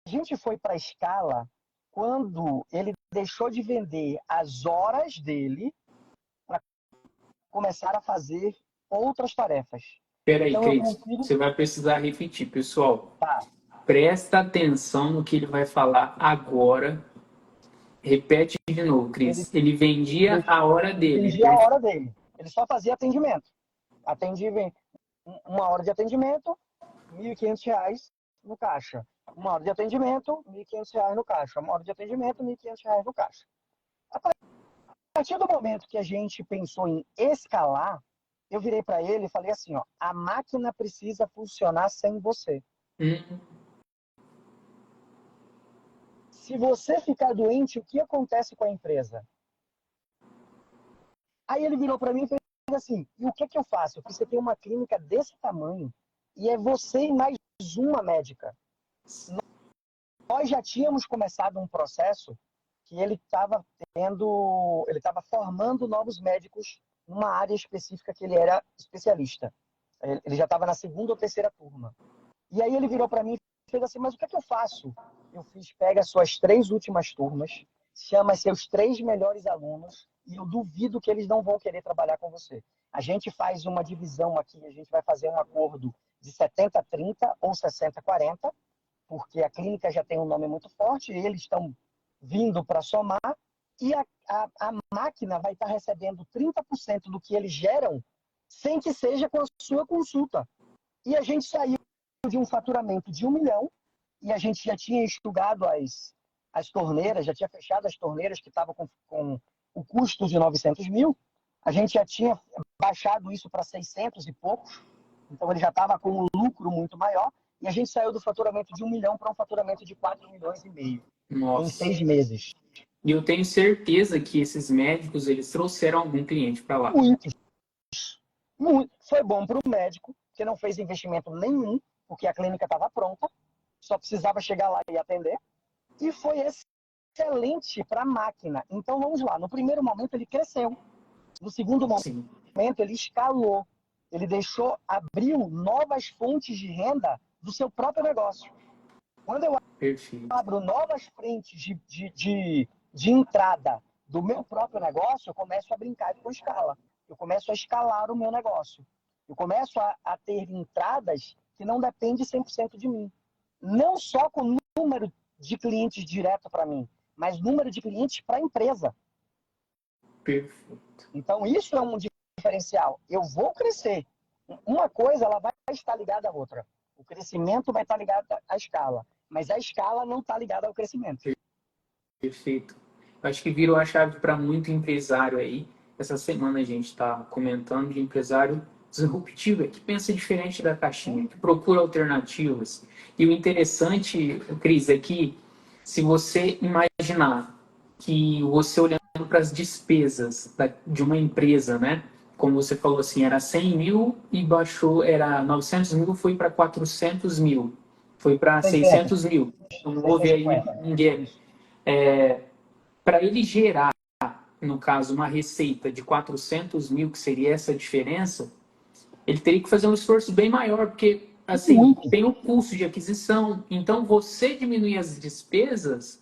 S2: gente foi para a escala quando ele deixou de vender as horas dele para começar a fazer outras tarefas.
S1: Peraí,
S2: Então eu
S1: Cris,
S2: consigo.
S1: você vai precisar repetir, pessoal.
S2: Tá,
S1: Presta atenção no que ele vai falar agora. Repete de novo,
S2: ele,
S1: Cris. Ele vendia a hora
S2: ele
S1: dele.
S2: vendia a hora dele. Ele só fazia atendimento. Atendia 1 hora de atendimento, R$ 1.500 no caixa. 1 hora de atendimento, R$ 1.500 no caixa. 1 hora de atendimento, R$ 1.500 no caixa. A partir do momento que a gente pensou em escalar, eu virei para ele e falei assim, ó, a máquina precisa funcionar sem você.
S1: Hum,
S2: Se você ficar doente, o que acontece com a empresa? Aí ele virou para mim e fez assim, e o que eu faço? Porque você tem uma clínica desse tamanho e é você e mais uma médica. Nós já tínhamos começado um processo que ele estava formando novos médicos numa área específica que ele era especialista. Ele já estava na segunda ou terceira turma. E aí ele virou para mim e fez assim, mas o que eu faço? Eu fiz, pega as suas 3 últimas turmas, chama seus 3 melhores alunos e eu duvido que eles não vão querer trabalhar com você. A gente faz uma divisão aqui, a gente vai fazer um acordo de 70-30 ou 60-40, porque a clínica já tem um nome muito forte, eles estão vindo para somar, e a máquina vai estar recebendo 30% do que eles geram, sem que seja com a sua consulta. E a gente saiu de um faturamento de 1 milhão, e a gente já tinha enxugado as torneiras, já tinha fechado as torneiras que estavam com o custo de 900 mil, a gente já tinha baixado isso para 600 e poucos, então ele já estava com um lucro muito maior, e a gente saiu do faturamento de 1 milhão para um faturamento de 4,5 milhões em
S1: nossa.
S2: 6 meses.
S1: E eu tenho certeza que esses médicos, eles trouxeram algum cliente para lá.
S2: Muitos. Muito. Foi bom para o médico, que não fez investimento nenhum, porque a clínica estava pronta, só precisava chegar lá e atender. E foi excelente para a máquina. Então vamos lá, no primeiro momento ele cresceu. No segundo
S1: Sim,
S2: momento ele escalou. Ele abriu novas fontes de renda do seu próprio negócio. Quando eu
S1: perfeito.
S2: abro novas frentes de entrada do meu próprio negócio, eu começo a brincar com escala. Eu começo a escalar o meu negócio. Eu começo a ter entradas que não dependem 100% de mim. Não só com número de clientes direto para mim, mas número de clientes para a empresa.
S1: Perfeito.
S2: Então, isso é um diferencial. Eu vou crescer. Uma coisa ela vai estar ligada à outra. O crescimento vai estar ligado à escala, mas a escala não está ligada ao crescimento.
S1: Perfeito. Eu acho que virou a chave para muito empresário aí. essa semana a gente está comentando de empresário disruptivo, que pensa diferente da caixinha, que procura alternativas. E o interessante, Cris, é que se você imaginar que você olhando para as despesas de uma empresa, né? Como você falou assim, era 100 mil e baixou, era 900 mil, foi para 400 mil, foi para
S2: 600,
S1: 600 mil. Não houve aí
S2: 650.
S1: ninguém.
S2: Isso.
S1: Para ele gerar, no caso, uma receita de 400 mil, que seria essa diferença, ele teria que fazer um esforço bem maior, porque, assim,
S2: Muito.
S1: tem o custo de aquisição. Então, você diminuir as despesas,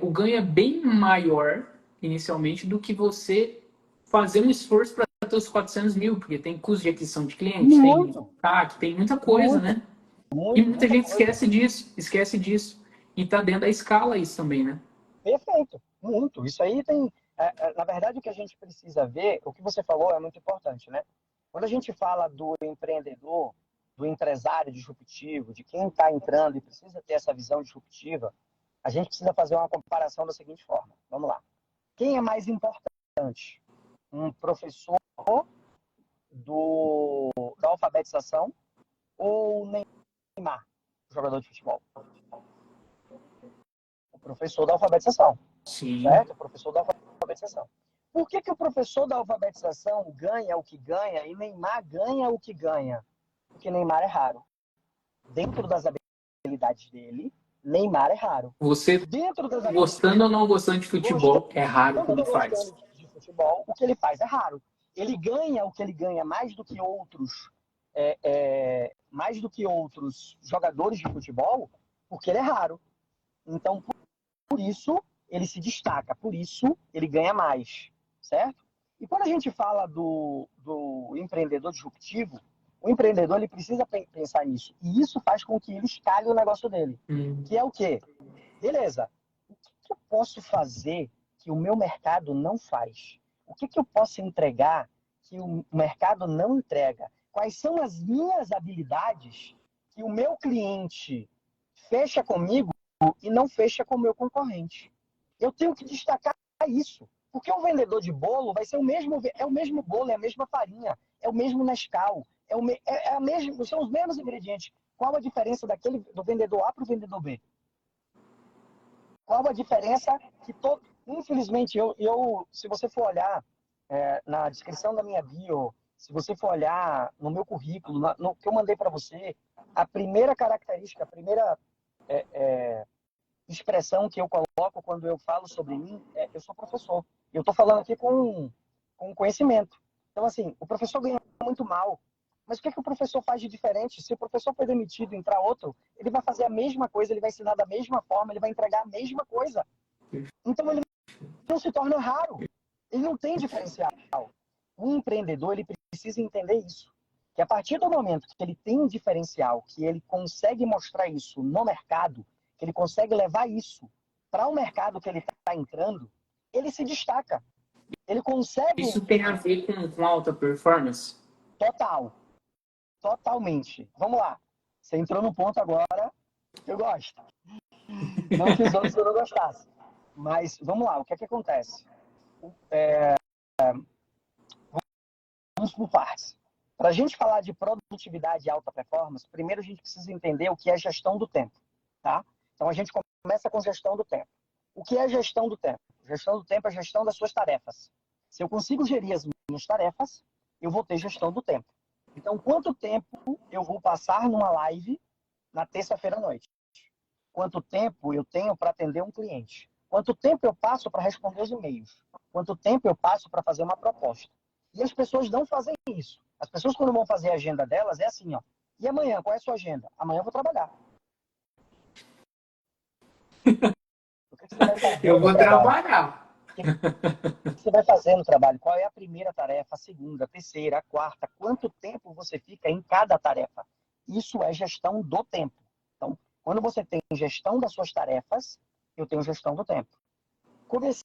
S1: o ganho é bem maior, inicialmente, do que você fazer um esforço para ter os 400 mil, porque tem custo de aquisição de cliente, tem
S2: Muito.
S1: CAC, tem muita coisa,
S2: Muito.
S1: né? E
S2: Muito.
S1: muita
S2: Muita
S1: gente
S2: coisa.
S1: esquece disso. E está dentro da escala isso também, né?
S2: Perfeito. Muito. Isso aí tem. Na verdade, o que a gente precisa ver, o que você falou é muito importante, né? Quando a gente fala do empreendedor, do empresário disruptivo, de quem está entrando e precisa ter essa visão disruptiva, a gente precisa fazer uma comparação da seguinte forma. Vamos lá. Quem é mais importante? Um professor da alfabetização ou o Neymar, jogador de futebol? O professor da alfabetização,
S1: Sim.
S2: certo? O professor da alfabetização. Por que o professor da alfabetização ganha o que ganha e Neymar ganha o que ganha? Porque Neymar é raro. Dentro das habilidades dele, Neymar é raro.
S1: Você,
S2: Dentro das
S1: gostando ou não gostando de
S2: gostando
S1: futebol, é raro o que
S2: ou
S1: ele
S2: não
S1: faz.
S2: gostando de futebol, o que ele faz é raro. Ele ganha o que ele ganha mais do que outros jogadores de futebol, porque ele é raro. Então, por isso, ele se destaca, por isso, ele ganha mais, certo? E quando a gente fala do empreendedor disruptivo, o empreendedor ele precisa pensar nisso. E isso faz com que ele escale o negócio dele. Que é o quê? Beleza, o que eu posso fazer que o meu mercado não faz? O que eu posso entregar que o mercado não entrega? Quais são as minhas habilidades que o meu cliente fecha comigo e não fecha com o meu concorrente? Eu tenho que destacar isso. Porque o vendedor de bolo vai ser é o mesmo bolo, é a mesma farinha, é o mesmo Nescau, são os mesmos ingredientes. Qual a diferença do vendedor A para o vendedor B? Qual a diferença que todo. Infelizmente, se você for olhar na descrição da minha bio, se você for olhar no meu currículo, no que eu mandei para você, a primeira característica, a primeira expressão que eu coloco quando eu falo sobre mim é eu sou professor. Eu estou falando aqui com conhecimento. Então, assim, o professor ganha muito mal. Mas o que o professor faz de diferente? Se o professor foi demitido e entrar outro, ele vai fazer a mesma coisa, ele vai ensinar da mesma forma, ele vai entregar a mesma coisa. Então, ele não se torna raro. Ele não tem diferencial. Um empreendedor, ele precisa entender isso. Que a partir do momento que ele tem um diferencial, que ele consegue mostrar isso no mercado, que ele consegue levar isso para o mercado que ele está entrando, ele se destaca. Ele consegue.
S1: Isso tem a ver com alta performance?
S2: Totalmente. Vamos lá. Você entrou no ponto agora que eu gosto. Não que os outros eu não gostasse. Mas vamos lá, o que é que acontece? Vamos por partes. Para a gente falar de produtividade e alta performance, primeiro a gente precisa entender o que é gestão do tempo. Tá? Então a gente começa com gestão do tempo. O que é gestão do tempo? Gestão do tempo é a gestão das suas tarefas. Se eu consigo gerir as minhas tarefas, eu vou ter gestão do tempo. Então, quanto tempo eu vou passar numa live na terça-feira à noite? Quanto tempo eu tenho para atender um cliente? Quanto tempo eu passo para responder os e-mails? Quanto tempo eu passo para fazer uma proposta? E as pessoas não fazem isso. As pessoas, quando vão fazer a agenda delas, é assim, ó. E amanhã, qual é a sua agenda? Amanhã eu vou trabalhar. O que você vai fazer
S1: Eu
S2: no
S1: vou
S2: trabalho?
S1: trabalhar.
S2: O que você vai fazer no trabalho? Qual é a primeira tarefa, a segunda, a terceira, a quarta? Quanto tempo você fica em cada tarefa? Isso é gestão do tempo. Então, quando você tem gestão das suas tarefas, eu tenho gestão do tempo. Comecei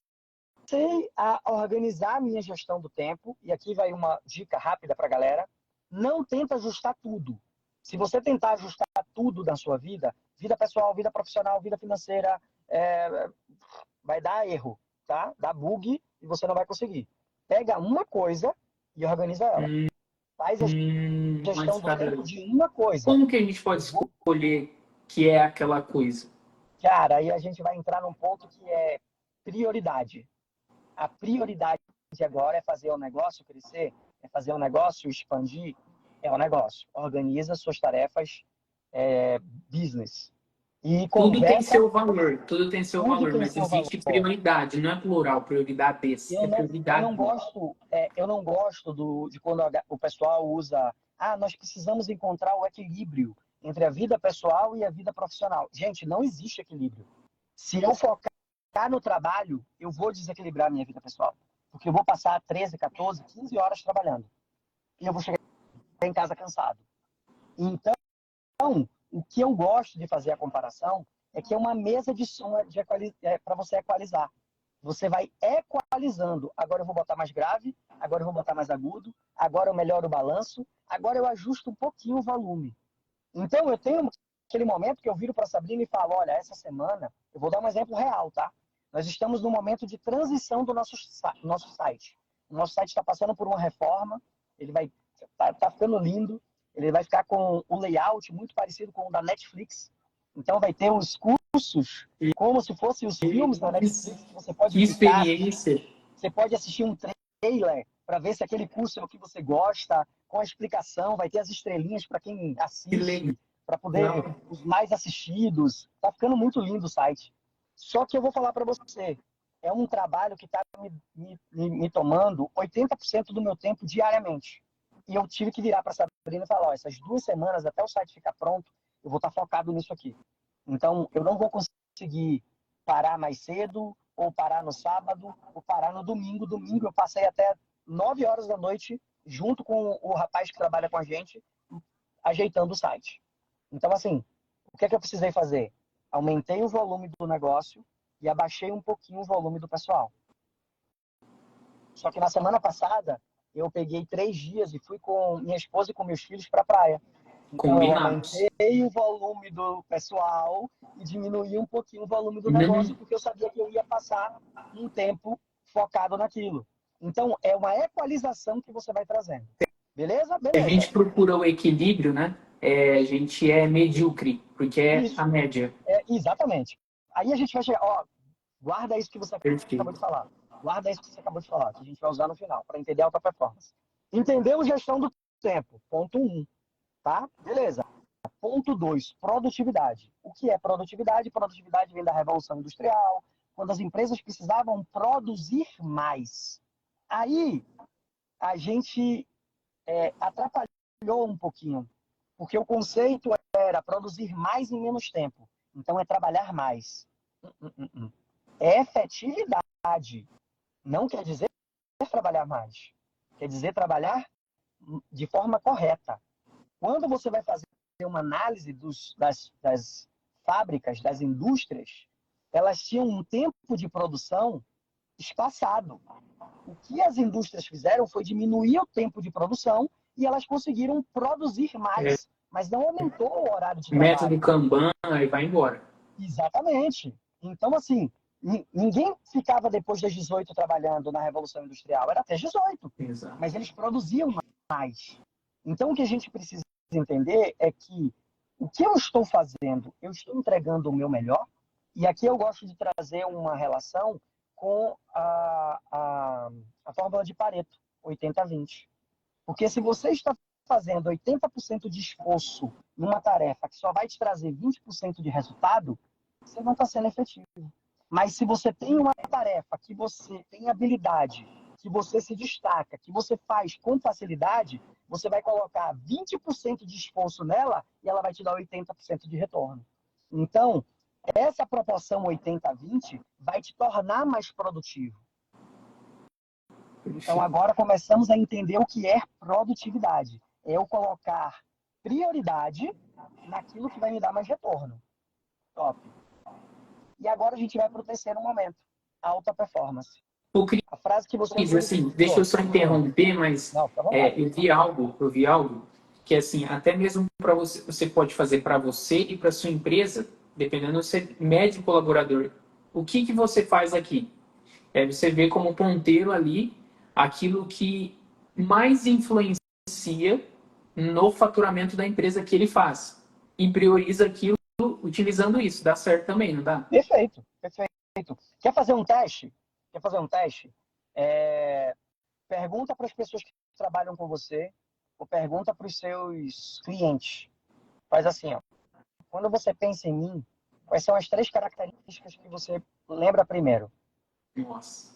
S2: a organizar a minha gestão do tempo, e aqui vai uma dica rápida para a galera. Não tenta ajustar tudo. Se você tentar ajustar tudo na sua vida, vida pessoal, vida profissional, vida financeira, vai dar erro, tá? Dá bug e você não vai conseguir. pega uma coisa e organiza ela. Faz a gestão
S1: Mas,
S2: do
S1: cara,
S2: tempo de uma coisa.
S1: como que a gente pode escolher que é aquela coisa?
S2: Cara, aí a gente vai entrar num ponto que é prioridade. A prioridade agora é fazer o negócio crescer, é fazer o negócio expandir, é o negócio. Organiza suas tarefas, business. E
S1: Tudo tem
S2: conversa,
S1: seu valor, tudo tem seu
S2: tudo
S1: valor,
S2: tem
S1: mas
S2: seu
S1: existe
S2: valor.
S1: prioridade, não é plural, prioridades, é
S2: Eu não
S1: prioridade.
S2: gosto, de quando o pessoal usa, nós precisamos encontrar o equilíbrio entre a vida pessoal e a vida profissional. Gente, não existe equilíbrio. Se eu focar no trabalho, eu vou desequilibrar a minha vida pessoal. Porque eu vou passar 13, 14, 15 horas trabalhando. E eu vou chegar em casa cansado. Então, o que eu gosto de fazer a comparação é que é uma mesa de som para você equalizar. Você vai equalizando. Agora eu vou botar mais grave, agora eu vou botar mais agudo, agora eu melhoro o balanço, agora eu ajusto um pouquinho o volume. Então eu tenho aquele momento que eu viro para a Sabrina e falo, olha, essa semana, eu vou dar um exemplo real, tá? Nós estamos no momento de transição do nosso site. O nosso site está passando por uma reforma, ele vai tá ficando lindo, ele vai ficar com o layout muito parecido com o da Netflix. Então vai ter os cursos como se fossem os filmes da Netflix, que você pode
S1: Que
S2: clicar,
S1: experiência,
S2: você pode assistir um trailer para ver se aquele curso é o que você gosta, com a explicação, vai ter as estrelinhas para quem
S1: que
S2: assiste, para poder
S1: legal.
S2: os mais assistidos. Tá ficando muito lindo o site. Só que eu vou falar para você, é um trabalho que está me tomando 80% do meu tempo diariamente. E eu tive que virar para a Sabrina e falar, ó, essas 2 semanas, até o site ficar pronto, eu vou estar focado nisso aqui. Então, eu não vou conseguir parar mais cedo, ou parar no sábado, ou parar no domingo. Domingo eu passei até 9 horas da noite, junto com o rapaz que trabalha com a gente, ajeitando o site. Então, assim, o que é que eu precisei fazer? Aumentei o volume do negócio e abaixei um pouquinho o volume do pessoal. Só que na semana passada, eu peguei 3 dias e fui com minha esposa e com meus filhos para a praia. Então, eu
S1: Combinados.
S2: aumentei o volume do pessoal e diminuí um pouquinho o volume do
S1: Não,
S2: negócio, porque eu sabia que eu ia passar um tempo focado naquilo. Então, é uma equalização que você vai trazendo. Beleza?
S1: a
S2: Beleza.
S1: gente procura o equilíbrio, né? A gente é medíocre, porque é a
S2: Isso.
S1: média.
S2: Exatamente. Aí a gente vai chegar, ó, guarda isso que você acabou de
S1: Perfeito.
S2: falar. Guarda isso que você acabou de falar, que a gente vai usar no final, para entender a alta performance. Entendeu gestão do tempo? Ponto 1. Tá? Beleza. Ponto 2, produtividade. O que é produtividade? Produtividade vem da Revolução Industrial, quando as empresas precisavam produzir mais. Aí a gente atrapalhou um pouquinho, porque o conceito era produzir mais em menos tempo. Então é trabalhar mais. É efetividade. Não quer dizer trabalhar mais. Quer dizer trabalhar de forma correta. Quando você vai fazer uma análise das fábricas, das indústrias, elas tinham um tempo de produção espaçado. O que as indústrias fizeram foi diminuir o tempo de produção e elas conseguiram produzir
S1: É,
S2: mais, mas não aumentou o horário de
S1: método
S2: trabalho.
S1: Kanban, aí vai embora.
S2: Exatamente. Então, assim, ninguém ficava depois das 18 trabalhando na Revolução Industrial, era até as 18,
S1: Exato.
S2: mas eles produziam mais. Então, o que a gente precisa entender é que o que eu estou fazendo, eu estou entregando o meu melhor, e aqui eu gosto de trazer uma relação com a fórmula de Pareto, 80-20. Porque se você está fazendo 80% de esforço numa tarefa que só vai te trazer 20% de resultado, você não está sendo efetivo. Mas se você tem uma tarefa que você tem habilidade, que você se destaca, que você faz com facilidade, você vai colocar 20% de esforço nela e ela vai te dar 80% de retorno. Então, essa proporção 80-20 vai te tornar mais produtivo. Então,
S1: Perfeito.
S2: agora começamos a entender o que é produtividade. É eu colocar prioridade naquilo que vai me dar mais retorno. Top. E agora a gente vai para o terceiro momento, alta performance.
S1: O
S2: A frase que você
S1: Cris, assim, deixa eu
S2: utilizou.
S1: só interromper, mas
S2: Não, fica à vontade.
S1: eu vi algo que, assim, até mesmo para você, você pode fazer para você e para sua empresa, dependendo se você mede o colaborador. O que você faz aqui? Você vê como ponteiro ali aquilo que mais influencia no faturamento da empresa que ele faz. E prioriza aquilo utilizando isso. Dá certo também, não dá?
S2: Perfeito, perfeito. Quer fazer um teste? Quer fazer um teste? Pergunta para as pessoas que trabalham com você ou pergunta para os seus clientes. Faz assim, ó. Quando você pensa em mim, quais são as 3 características que você lembra primeiro?
S1: Nossa.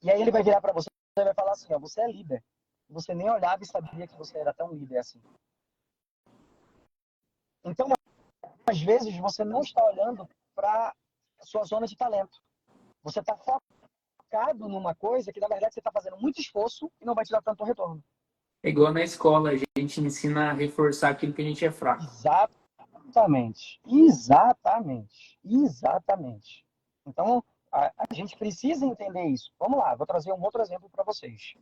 S2: E aí ele vai virar para você e vai falar assim, ó, você é líder. Você nem olhava e sabia que você era tão líder assim. Então, às vezes, você não está olhando para a sua zona de talento. Você está focado numa coisa que, na verdade, você está fazendo muito esforço e não vai te dar tanto retorno.
S1: É igual na escola, a gente ensina a reforçar aquilo que a gente é fraco.
S2: Exatamente. Exatamente. Exatamente. Então, a gente precisa entender isso. Vamos lá, vou trazer um outro exemplo para vocês.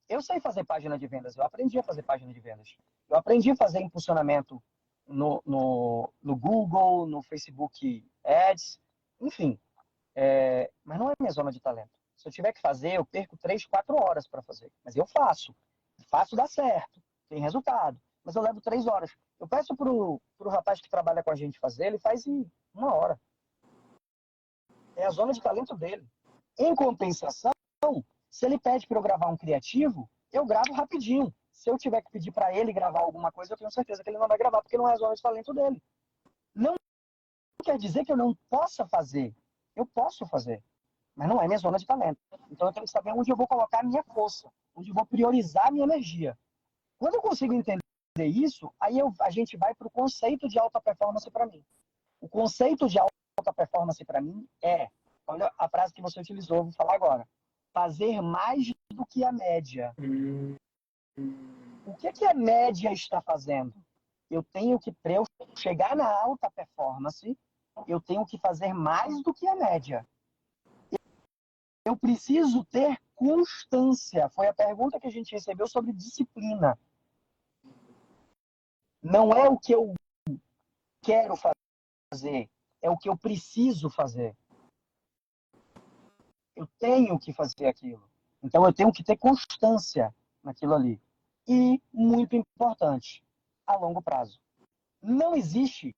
S2: Eu sei fazer página de vendas, eu aprendi a fazer página de vendas. Eu aprendi a fazer impulsionamento no Google, no Facebook Ads, enfim. Mas não é minha zona de talento. Se eu tiver que fazer, eu perco 3, 4 horas para fazer. Mas eu faço. Faço dar certo. Tem resultado. Mas eu levo 3 horas. Eu peço pro rapaz que trabalha com a gente fazer, ele faz em 1 hora. É a zona de talento dele. Em compensação, se ele pede para eu gravar um criativo, eu gravo rapidinho. Se eu tiver que pedir para ele gravar alguma coisa, eu tenho certeza que ele não vai gravar, porque não é a zona de talento dele. Não quer dizer que eu não possa fazer. Eu posso fazer, mas não é minha zona de talento. Então eu tenho que saber onde eu vou colocar a minha força, onde eu vou priorizar a minha energia. Quando eu consigo entender isso, aí a gente vai para o conceito de alta performance para mim. O conceito de alta performance para mim olha a frase que você utilizou, vou falar agora, fazer mais do que a média. O que a média está fazendo? Eu tenho que, para eu chegar na alta performance, eu tenho que fazer mais do que a média. Eu preciso ter constância. Foi a pergunta que a gente recebeu sobre disciplina. Não é o que eu quero fazer, é o que eu preciso fazer. Eu tenho que fazer aquilo. Então eu tenho que ter constância naquilo ali. E, muito importante, a longo prazo. Não existe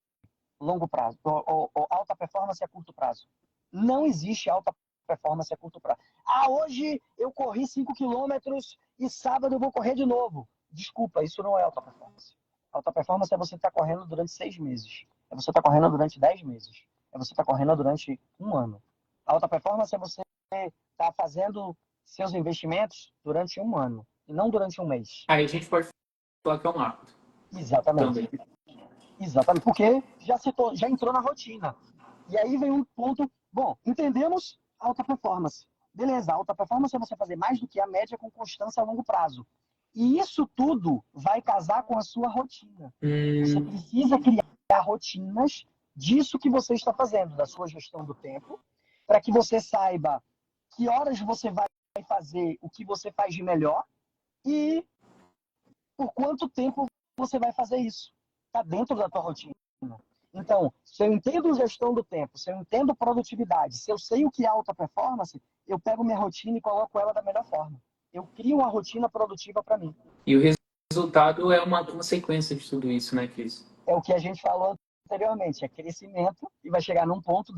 S2: longo prazo, ou alta performance a curto prazo. Não existe alta performance a curto prazo. Hoje eu corri 5 quilômetros e sábado eu vou correr de novo. Desculpa, isso não é alta performance. Alta performance é você estar correndo durante 6 meses. É você estar correndo durante 10 meses. É você estar correndo durante 1 ano. Alta performance é você estar fazendo seus investimentos durante 1 ano e não durante 1 mês.
S1: Aí a gente pode falar que é um hábito
S2: Exatamente.
S1: também.
S2: Exatamente, porque já entrou na rotina. E aí vem um ponto, bom, entendemos alta performance. Beleza, alta performance é você fazer mais do que a média com constância a longo prazo. E isso tudo vai casar com a sua rotina. Você precisa criar rotinas disso que você está fazendo, da sua gestão do tempo, para que você saiba que horas você vai fazer o que você faz de melhor e por quanto tempo você vai fazer isso. Está dentro da tua rotina. Então, se eu entendo gestão do tempo, se eu entendo produtividade, se eu sei o que é alta performance, eu pego minha rotina e coloco ela da melhor forma. Eu crio uma rotina produtiva para mim.
S1: E o resultado é uma consequência de tudo isso, né, Cris?
S2: É o que a gente falou anteriormente, é crescimento e vai chegar num ponto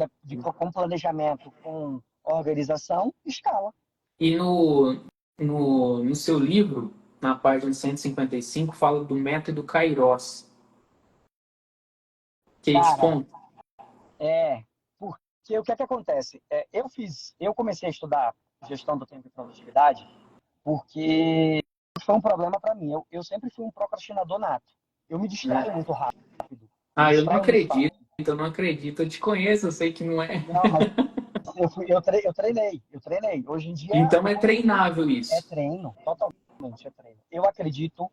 S2: com planejamento, com organização, escala.
S1: E no seu livro, na página 155, fala do método Kairos. Que é esse
S2: Cara,
S1: ponto?
S2: porque o que é que acontece? Eu comecei a estudar gestão do tempo e produtividade porque foi um problema para mim. Eu sempre fui um procrastinador nato. Eu me distraio muito rápido. Me
S1: Eu não
S2: distraio muito
S1: acredito,
S2: fácil.
S1: eu não acredito. Eu te conheço, eu sei que não é.
S2: Não, mas eu treinei. Hoje em dia
S1: Então é treinável
S2: é
S1: isso.
S2: treino, totalmente é treino. Eu acredito,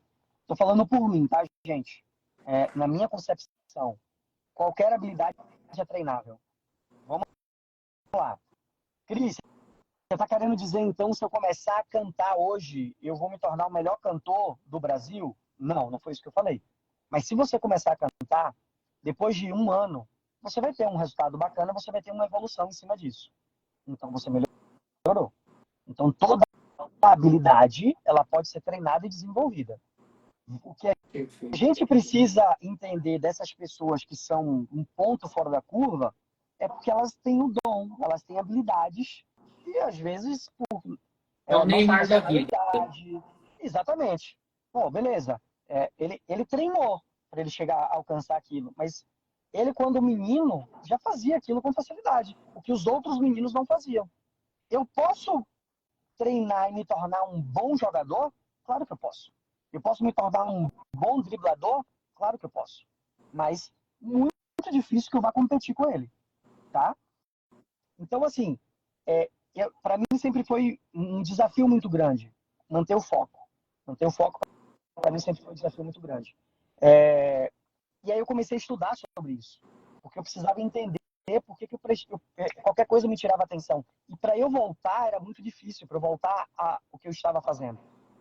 S2: tô falando por mim, tá, gente? Na minha concepção, qualquer habilidade é treinável. Vamos lá. Cris, você está querendo dizer, então, se eu começar a cantar hoje, eu vou me tornar o melhor cantor do Brasil? Não, não foi isso que eu falei. Mas se você começar a cantar, depois de 1 ano, você vai ter um resultado bacana, você vai ter uma evolução em cima disso. Então, você melhorou. Então, toda habilidade, ela pode ser treinada e desenvolvida. O que a gente precisa entender dessas pessoas que são um ponto fora da curva é porque elas têm o dom, elas têm habilidades e às vezes por
S1: É o
S2: não ter
S1: Neymar da vida.
S2: personalidade. Exatamente. Bom, beleza. Ele treinou para ele chegar a alcançar aquilo, mas ele, quando menino, já fazia aquilo com facilidade, o que os outros meninos não faziam. Eu posso treinar e me tornar um bom jogador? Claro que eu posso. Eu posso me tornar um bom driblador? Claro que eu posso. Mas muito difícil que eu vá competir com ele, tá? Então, assim, para mim sempre foi um desafio muito grande manter o foco. Manter o foco, para mim, sempre foi um desafio muito grande. E aí eu comecei a estudar sobre isso, porque eu precisava entender por que qualquer coisa me tirava atenção. E para eu voltar, era muito difícil, para eu voltar o que eu estava fazendo.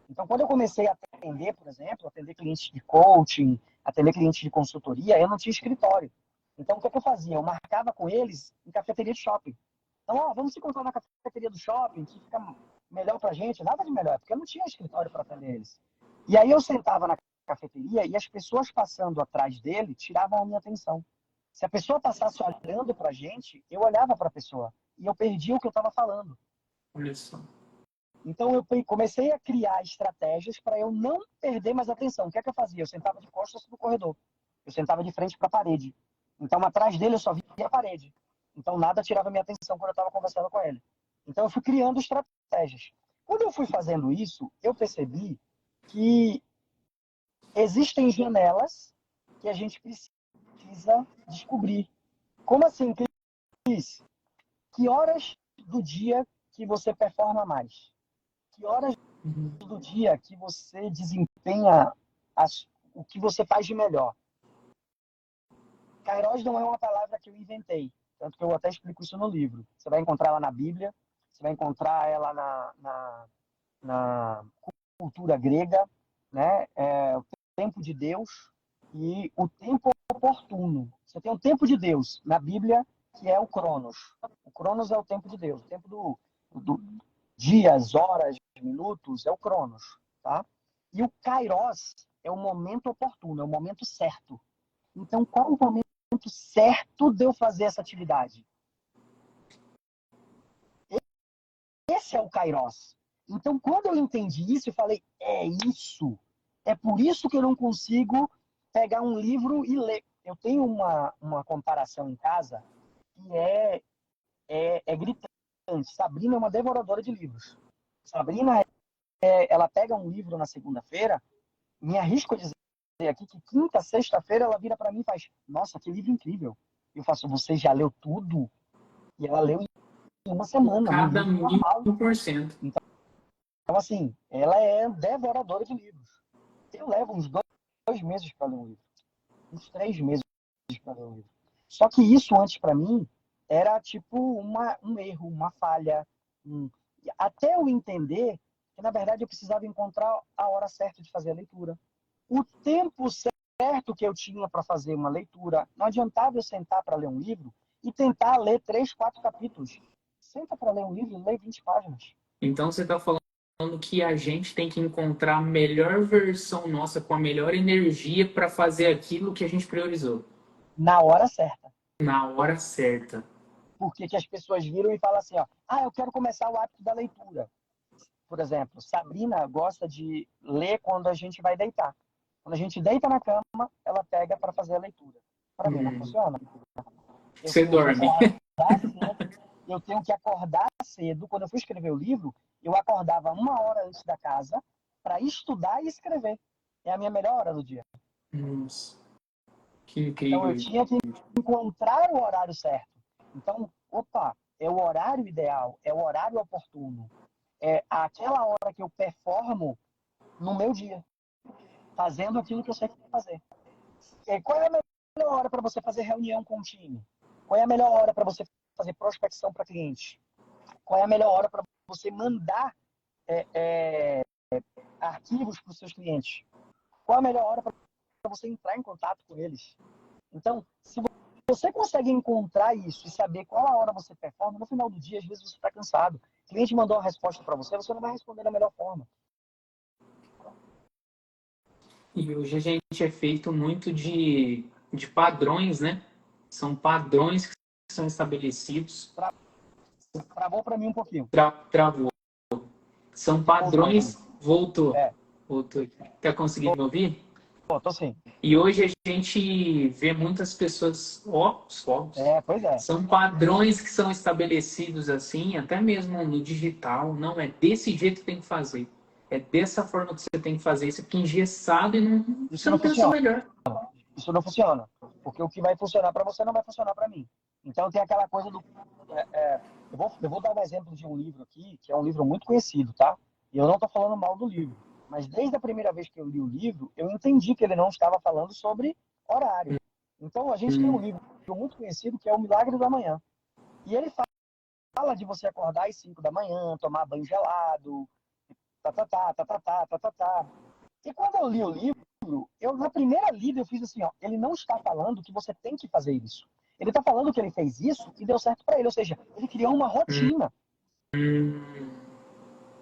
S2: Então, quando eu comecei a atender, por exemplo, atender clientes de coaching, atender clientes de consultoria, eu não tinha escritório. Então, o que eu fazia? Eu marcava com eles em cafeteria de shopping. Então, vamos se encontrar na cafeteria do shopping, que fica melhor pra gente. Nada de melhor, porque eu não tinha escritório para atender eles. E aí eu sentava na cafeteria e as pessoas passando atrás dele tiravam a minha atenção. Se a pessoa passasse olhando pra gente, eu olhava para a pessoa e eu perdia o que eu estava falando.
S1: Olha só.
S2: Então eu comecei a criar estratégias para eu não perder mais atenção. O que é que eu fazia? Eu sentava de costas no corredor. Eu sentava de frente para a parede. Então atrás dele eu só via a parede. Então nada tirava minha atenção quando eu estava conversando com ele. Então eu fui criando estratégias. Quando eu fui fazendo isso, eu percebi que existem janelas que a gente precisa descobrir. Como assim, Cris? Que horas do dia que você performa mais? Que horas do dia que você desempenha o que você faz de melhor? Kairos não é uma palavra que eu inventei, tanto que eu até explico isso no livro. Você vai encontrar ela na Bíblia, você vai encontrar ela na cultura grega, né? O tempo de Deus e o tempo oportuno. Você tem o tempo de Deus na Bíblia, que é o Cronos. O Cronos é o tempo de Deus, o tempo do dias, horas, minutos, é o Cronos, tá? E o Kairos é o momento oportuno, é o momento certo. Então, qual o momento certo de eu fazer essa atividade? Esse é o Kairos. Então, quando eu entendi isso, eu falei, é isso. É por isso que eu não consigo pegar um livro e ler. Eu tenho uma comparação em casa que é gritante. Sabrina é uma devoradora de livros. Sabrina, ela pega um livro na segunda-feira, me arrisco a dizer aqui que quinta, sexta-feira ela vira para mim e faz, nossa, que livro incrível. Eu faço, você já leu tudo? E ela leu em uma semana, num
S1: Cada
S2: livro normal.
S1: 1000%.
S2: Então, assim, ela é devoradora de livros. Eu levo uns dois meses para ler um livro. Uns 3 meses para ler um livro. Só que isso, antes, para mim, era tipo um erro, uma falha. Até eu entender que, na verdade, eu precisava encontrar a hora certa de fazer a leitura. O tempo certo que eu tinha para fazer uma leitura. Não adiantava eu sentar para ler um livro e tentar ler 3, 4 capítulos. Senta para ler um livro e lê 20 páginas.
S1: Então você está falando que a gente tem que encontrar a melhor versão nossa com a melhor energia para fazer aquilo que a gente priorizou
S2: Na hora certa.
S1: na hora certa.
S2: Porque que as pessoas viram e falam assim, ó, eu quero começar o hábito da leitura. Por exemplo, Sabrina gosta de ler quando a gente vai deitar. Quando a gente deita na cama, ela pega para fazer a leitura. Para mim não funciona. Eu
S1: Você
S2: tenho que
S1: dorme.
S2: acordar cedo. Eu tenho que acordar cedo. Quando eu fui escrever o livro, eu acordava 1 hora antes da casa para estudar e escrever. É a minha melhor hora do dia.
S1: Nossa, que
S2: Então eu
S1: incrível.
S2: tinha que encontrar o horário certo. Então, é o horário ideal, é o horário oportuno. É aquela hora que eu performo no meu dia, fazendo aquilo que eu sei fazer. Qual é a melhor hora para você fazer reunião com o time? Qual é a melhor hora para você fazer prospecção para cliente? Qual é a melhor hora para você mandar arquivos para os seus clientes? Qual é a melhor hora para você entrar em contato com eles? Então, se você consegue encontrar isso e saber qual a hora você performa, no final do dia, às vezes você está cansado. O cliente mandou uma resposta para você, você não vai responder da melhor forma.
S1: E hoje a gente é feito muito de padrões, né? São padrões que são estabelecidos.
S2: Travou para mim um pouquinho.
S1: Travou. São
S2: Voltou.
S1: padrões. Voltou.
S2: É.
S1: Voltou. Tá conseguindo me ouvir?
S2: Tô sim.
S1: E hoje a gente vê muitas pessoas, os fogos.
S2: Pois é.
S1: São padrões que são estabelecidos assim, até mesmo no digital. Não é desse jeito que tem que fazer. É dessa forma que você tem que fazer. Isso aqui engessado e você não pensa melhor.
S2: Isso não funciona. Porque o que vai funcionar para você não vai funcionar para mim. Então tem aquela coisa do... eu vou dar um exemplo de um livro aqui, que é um livro muito conhecido, tá? E eu não estou falando mal do livro. Mas desde a primeira vez que eu li o livro, eu entendi que ele não estava falando sobre horário. Então a gente tem um livro muito conhecido que é O Milagre da Manhã. E ele fala de você acordar às 5 da manhã, tomar banho gelado, tá. E quando eu li o livro, na primeira lida eu fiz assim, ó, ele não está falando que você tem que fazer isso. Ele está falando que ele fez isso e deu certo para ele, ou seja, ele criou uma rotina.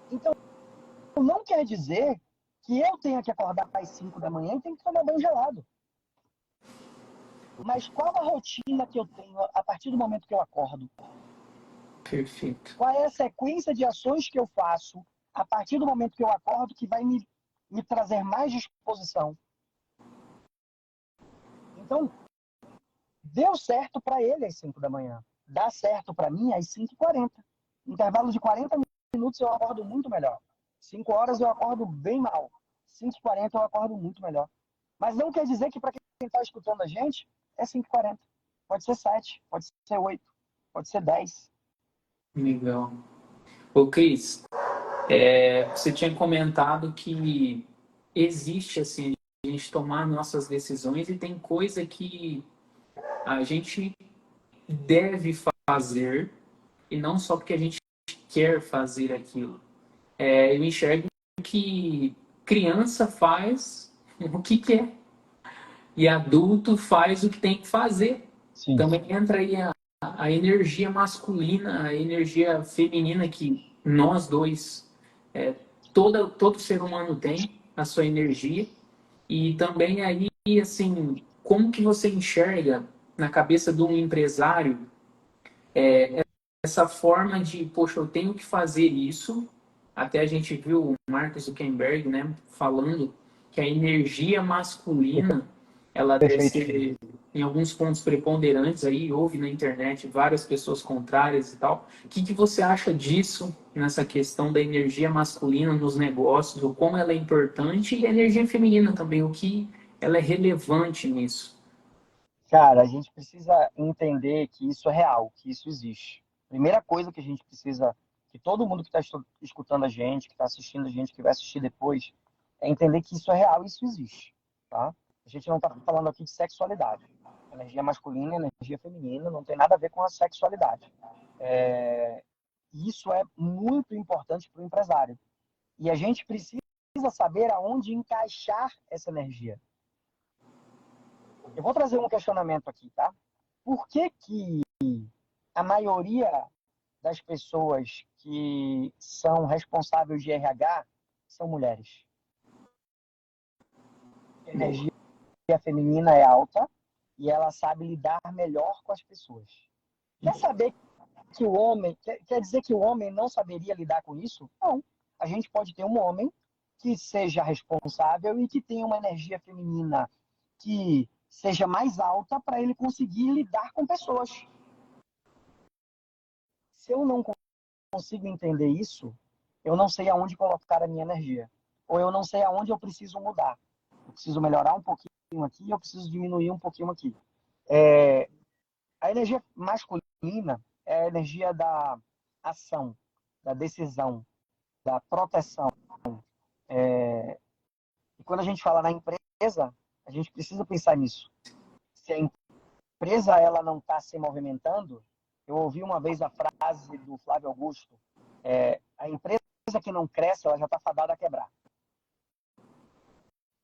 S2: Então, não quer dizer que eu tenha que acordar às 5 da manhã e tenho que tomar banho gelado. Mas qual a rotina que eu tenho a partir do momento que eu acordo?
S1: Perfeito.
S2: Qual é a sequência de ações que eu faço a partir do momento que eu acordo que vai me trazer mais disposição? Então, deu certo para ele às 5 da manhã. Dá certo para mim às 5h40. Intervalo de 40 minutos eu acordo muito melhor. 5 horas eu acordo bem mal. 5h40 eu acordo muito melhor. Mas não quer dizer que para quem está escutando a gente, é 5h40. Pode ser 7, pode ser 8, pode ser 10.
S1: Legal. Ô, Cris, você tinha comentado que existe, assim, a gente tomar nossas decisões e tem coisa que a gente deve fazer e não só porque a gente quer fazer aquilo. Eu enxergo que criança faz o que quer e adulto faz o que tem que fazer.
S2: Sim.
S1: Também entra aí a energia masculina, a energia feminina que nós dois, todo ser humano tem a sua energia. E também aí, assim, como que você enxerga na cabeça de um empresário essa forma de, poxa, eu tenho que fazer isso. Até a gente viu o Mark Zuckerberg, né, falando que a energia masculina, ela deve ser, em alguns pontos preponderantes, aí houve na internet várias pessoas contrárias e tal. O que você acha disso, nessa questão da energia masculina nos negócios, o como ela é importante, e a energia feminina também, o que ela é relevante nisso?
S2: Cara, a gente precisa entender que isso é real, que isso existe. Primeira coisa que a gente precisa, que todo mundo que está escutando a gente, que está assistindo a gente, que vai assistir depois, é entender que isso é real e isso existe, tá? A gente não está falando aqui de sexualidade. Energia masculina, energia feminina, não tem nada a ver com a sexualidade. Isso é muito importante para o empresário. E a gente precisa saber aonde encaixar essa energia. Eu vou trazer um questionamento aqui, tá? Por que a maioria das pessoas que são responsáveis de RH são mulheres? A energia feminina é alta e ela sabe lidar melhor com as pessoas. Quer saber que o homem... Quer dizer que o homem não saberia lidar com isso? Não. A gente pode ter um homem que seja responsável e que tenha uma energia feminina que seja mais alta para ele conseguir lidar com pessoas. Se eu não consigo entender isso, eu não sei aonde colocar a minha energia. Ou eu não sei aonde eu preciso mudar. Eu preciso melhorar um pouquinho aqui, eu preciso diminuir um pouquinho aqui. A energia masculina é a energia da ação, da decisão, da proteção. E quando a gente fala na empresa, a gente precisa pensar nisso. Se a empresa ela não está se movimentando, eu ouvi uma vez a frase do Flávio Augusto, a empresa que não cresce, ela já está fadada a quebrar.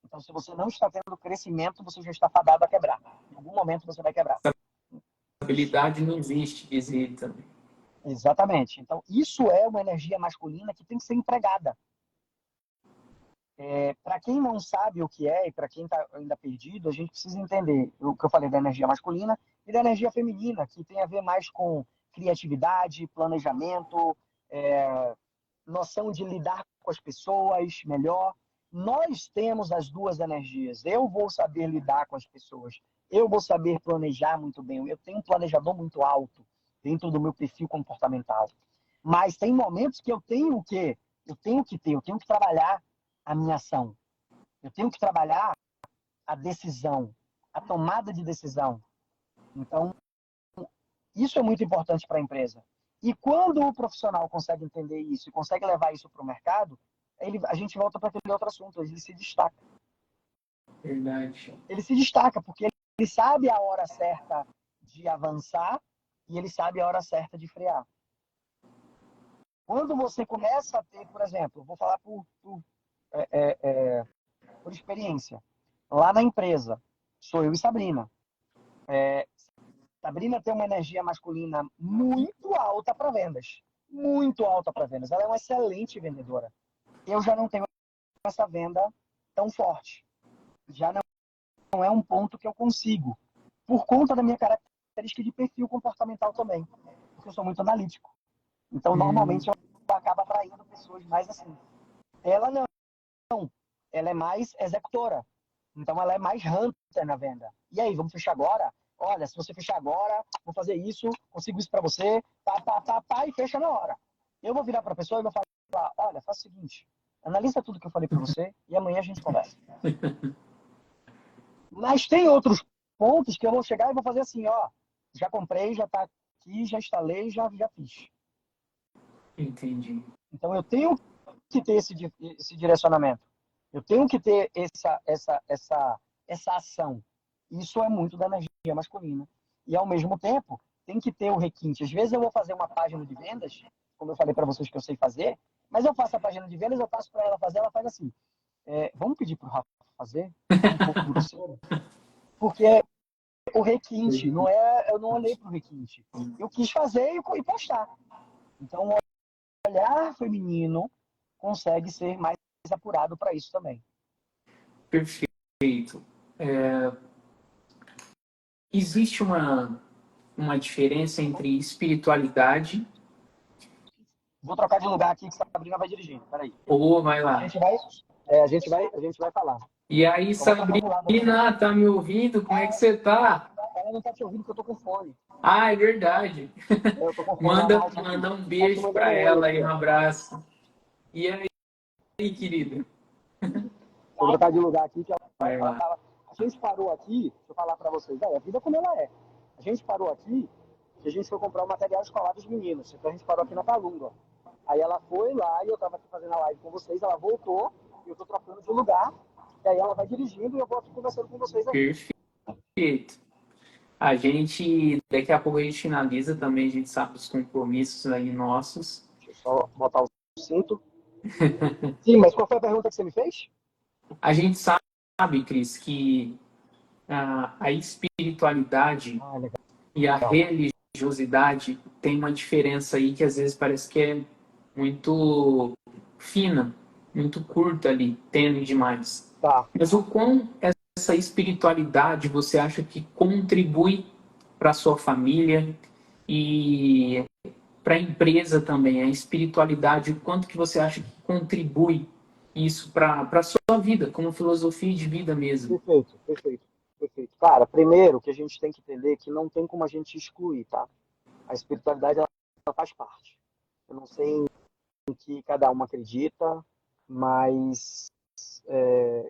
S2: Então, se você não está tendo crescimento, você já está fadado a quebrar. Em algum momento você vai quebrar.
S1: habilidade não existe, diz ele também.
S2: Exatamente. Então, isso é uma energia masculina que tem que ser empregada. Para quem não sabe o que é e para quem está ainda perdido, a gente precisa entender o que eu falei da energia masculina e da energia feminina, que tem a ver mais com criatividade, planejamento, noção de lidar com as pessoas melhor. Nós temos as duas energias. Eu vou saber lidar com as pessoas. Eu vou saber planejar muito bem. Eu tenho um planejador muito alto dentro do meu perfil comportamental. Mas tem momentos que eu tenho o quê? Eu tenho que trabalhar a minha ação. Eu tenho que trabalhar a decisão, a tomada de decisão. Então, isso é muito importante para a empresa. E quando o profissional consegue entender isso e consegue levar isso para o mercado, a gente volta para aquele outro assunto, ele se destaca.
S1: Verdade.
S2: Ele se destaca porque ele sabe a hora certa de avançar e ele sabe a hora certa de frear. Quando você começa a ter, por exemplo, vou falar por experiência. Lá na empresa, sou eu e Sabrina. Sabrina tem uma energia masculina muito alta para vendas. Muito alta para vendas. Ela é uma excelente vendedora. Eu já não tenho essa venda tão forte. Já não é um ponto que eu consigo. Por conta da minha característica de perfil comportamental também. Porque eu sou muito analítico. Então, normalmente, eu acabo atraindo pessoas mais assim. Ela não. Ela é mais executora. Então, ela é mais hunter na venda. E aí, vamos fechar agora? Olha, se você fechar agora, vou fazer isso, consigo isso para você, e fecha na hora. Eu vou virar para a pessoa e vou falar, olha, faça o seguinte, analisa tudo que eu falei para você e amanhã a gente conversa. Mas tem outros pontos que eu vou chegar e vou fazer assim, ó, já comprei, já está aqui, já instalei, já fiz.
S1: Entendi.
S2: Então, eu tenho que ter esse direcionamento. Eu tenho que ter essa ação. Isso é muito da energia masculina. E, ao mesmo tempo, tem que ter o requinte. Às vezes eu vou fazer uma página de vendas, como eu falei para vocês que eu sei fazer, mas eu faço a página de vendas, eu passo para ela fazer, ela faz assim. Vamos pedir para o Rafa fazer? Um pouco grosseiro. Porque o requinte, eu não olhei para o requinte. Eu quis fazer e postar. Então, o olhar feminino consegue ser mais apurado para isso também.
S1: Perfeito. Existe uma diferença entre espiritualidade.
S2: Vou trocar de lugar aqui que a Sabrina vai dirigindo. Peraí.
S1: Ou vai
S2: A
S1: lá.
S2: gente vai, a gente vai falar.
S1: E aí, Sabrina, tá me ouvindo? Como é que você tá?
S2: Ela não tá te ouvindo porque eu tô com fone.
S1: Ah, é verdade.
S2: Eu tô com fone na
S1: Manda,
S2: rádio aqui.
S1: manda um
S2: Tá te
S1: beijo
S2: mandando
S1: para
S2: um oi
S1: ela
S2: aqui,
S1: e um
S2: ó.
S1: abraço. E aí, querida?
S2: Vou trocar de lugar aqui que
S1: Vai
S2: ela
S1: lá.
S2: fala. A gente parou aqui, deixa eu falar pra vocês. A vida como ela é. A gente parou aqui que a gente foi comprar o material escolar dos meninos. Então a gente parou aqui na Calunga, ó. Aí ela foi lá e eu tava aqui fazendo a live com vocês, ela voltou e eu tô trocando de lugar. E aí ela vai dirigindo e eu vou aqui conversando com vocês aqui.
S1: Perfeito. A gente, daqui a pouco a gente finaliza também, a gente sabe os compromissos aí nossos.
S2: Deixa eu só botar o cinto. Sim, mas qual foi a pergunta que você me fez?
S1: A gente sabe, Cris, que a espiritualidade e a religiosidade tem uma diferença aí que às vezes parece que é muito fina, muito curta ali, tênue demais.
S2: Tá.
S1: Mas o quão essa espiritualidade você acha que contribui para a sua família e para a empresa também? A espiritualidade, o quanto que você acha que contribui isso para a sua vida, como filosofia de vida mesmo?
S2: Perfeito, perfeito, perfeito. Cara, primeiro que a gente tem que entender que não tem como a gente excluir, tá? A espiritualidade, ela faz parte. Eu não sei em que cada um acredita, mas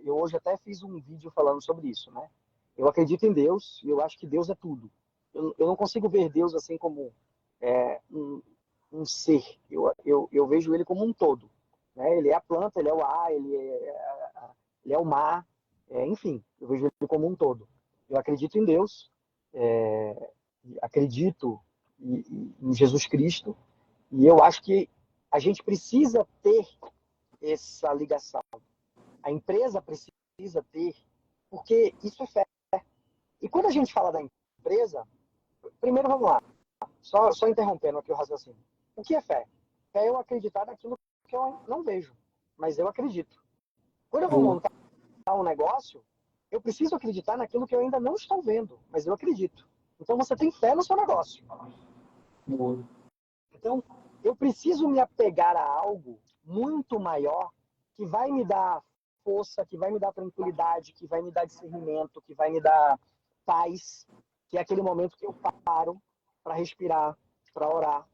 S2: eu hoje até fiz um vídeo falando sobre isso, né? Eu acredito em Deus e eu acho que Deus é tudo. Eu não consigo ver Deus assim como um ser. Eu vejo ele como um todo. Né? Ele é a planta, ele é o ar, ele é o mar, enfim, eu vejo ele como um todo. Eu acredito em Deus, acredito em Jesus Cristo, e eu acho que a gente precisa ter essa ligação. A empresa precisa ter, porque isso é fé. E quando a gente fala da empresa, Primeiro, vamos lá. Só interrompendo aqui o raciocínio. O que é fé? Fé é eu acreditar naquilo que eu não vejo, mas eu acredito. Quando eu vou
S1: Boa,
S2: montar um negócio, eu preciso acreditar naquilo que eu ainda não estou vendo, mas eu acredito. Então você tem fé no seu negócio.
S1: boa.
S2: Então, eu preciso me apegar a algo muito maior que vai me dar força, que vai me dar tranquilidade, que vai me dar discernimento, que vai me dar paz, que é aquele momento que eu paro para respirar, para orar.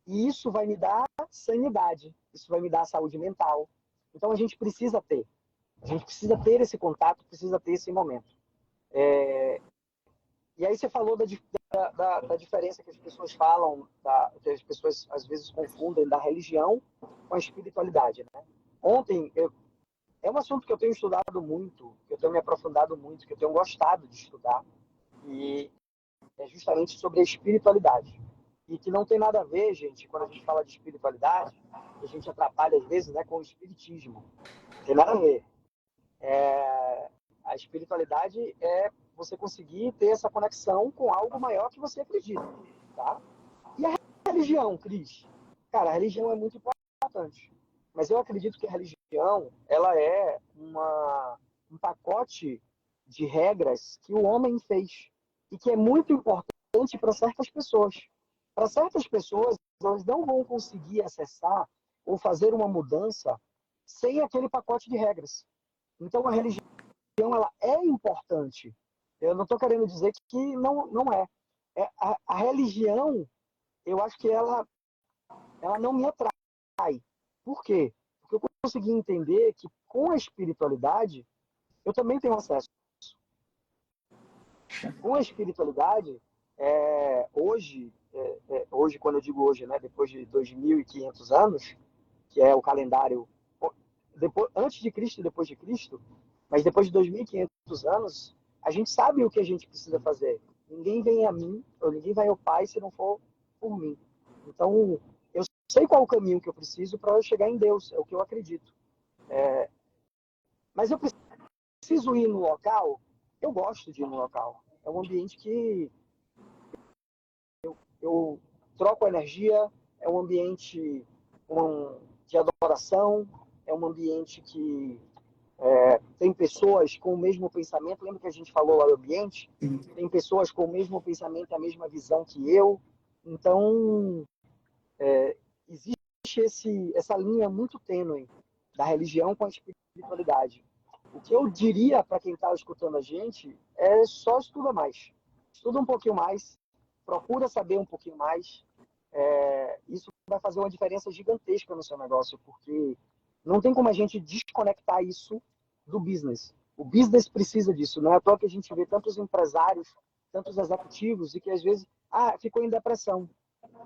S2: E isso vai me dar sanidade, isso vai me dar saúde mental. Então a gente precisa ter. A gente precisa ter esse contato, precisa ter esse momento. E aí você falou da diferença que as pessoas falam, que as pessoas às vezes confundem da religião com a espiritualidade. Né? Ontem, é um assunto que eu tenho estudado muito, que eu tenho me aprofundado muito, que eu tenho gostado de estudar, e é justamente sobre a espiritualidade. E que não tem nada a ver, gente, quando a gente fala de espiritualidade, que a gente atrapalha às vezes, né, com o espiritismo. Não tem nada a ver. A espiritualidade é você conseguir ter essa conexão com algo maior que você acredita, tá? E a religião, Cris? Cara, a religião é muito importante. Mas eu acredito que a religião, ela é um pacote de regras que o homem fez e que é muito importante para certas pessoas. Para certas pessoas, elas não vão conseguir acessar ou fazer uma mudança sem aquele pacote de regras. Então, a religião ela é importante. Eu não estou querendo dizer que não é. A religião, eu acho que ela não me atrai. Por quê? Porque eu consegui entender que com a espiritualidade, eu também tenho acesso. Com a espiritualidade, hoje, quando eu digo hoje, né, depois de 2.500 anos, que é o calendário antes de Cristo e depois de Cristo, mas depois de 2.500 anos, a gente sabe o que a gente precisa fazer. Ninguém vem a mim, ou ninguém vai ao Pai se não for por mim. Então, eu sei qual é o caminho que eu preciso para eu chegar em Deus, é o que eu acredito. Mas eu preciso ir no local, eu gosto de ir no local. É um ambiente que eu troco energia, é um ambiente de adoração, é um ambiente que tem pessoas com o mesmo pensamento. Lembra que a gente falou lá do ambiente? Tem pessoas com o mesmo pensamento, a mesma visão que eu. Então, existe essa linha muito tênue da religião com a espiritualidade. O que eu diria para quem está escutando a gente é só estuda mais. Estuda um pouquinho mais, procura saber um pouquinho mais. Isso vai fazer uma diferença gigantesca no seu negócio, porque não tem como a gente desconectar isso do business. O business precisa disso. Não é à toa que a gente vê tantos empresários, tantos executivos, e que às vezes, ficou em depressão.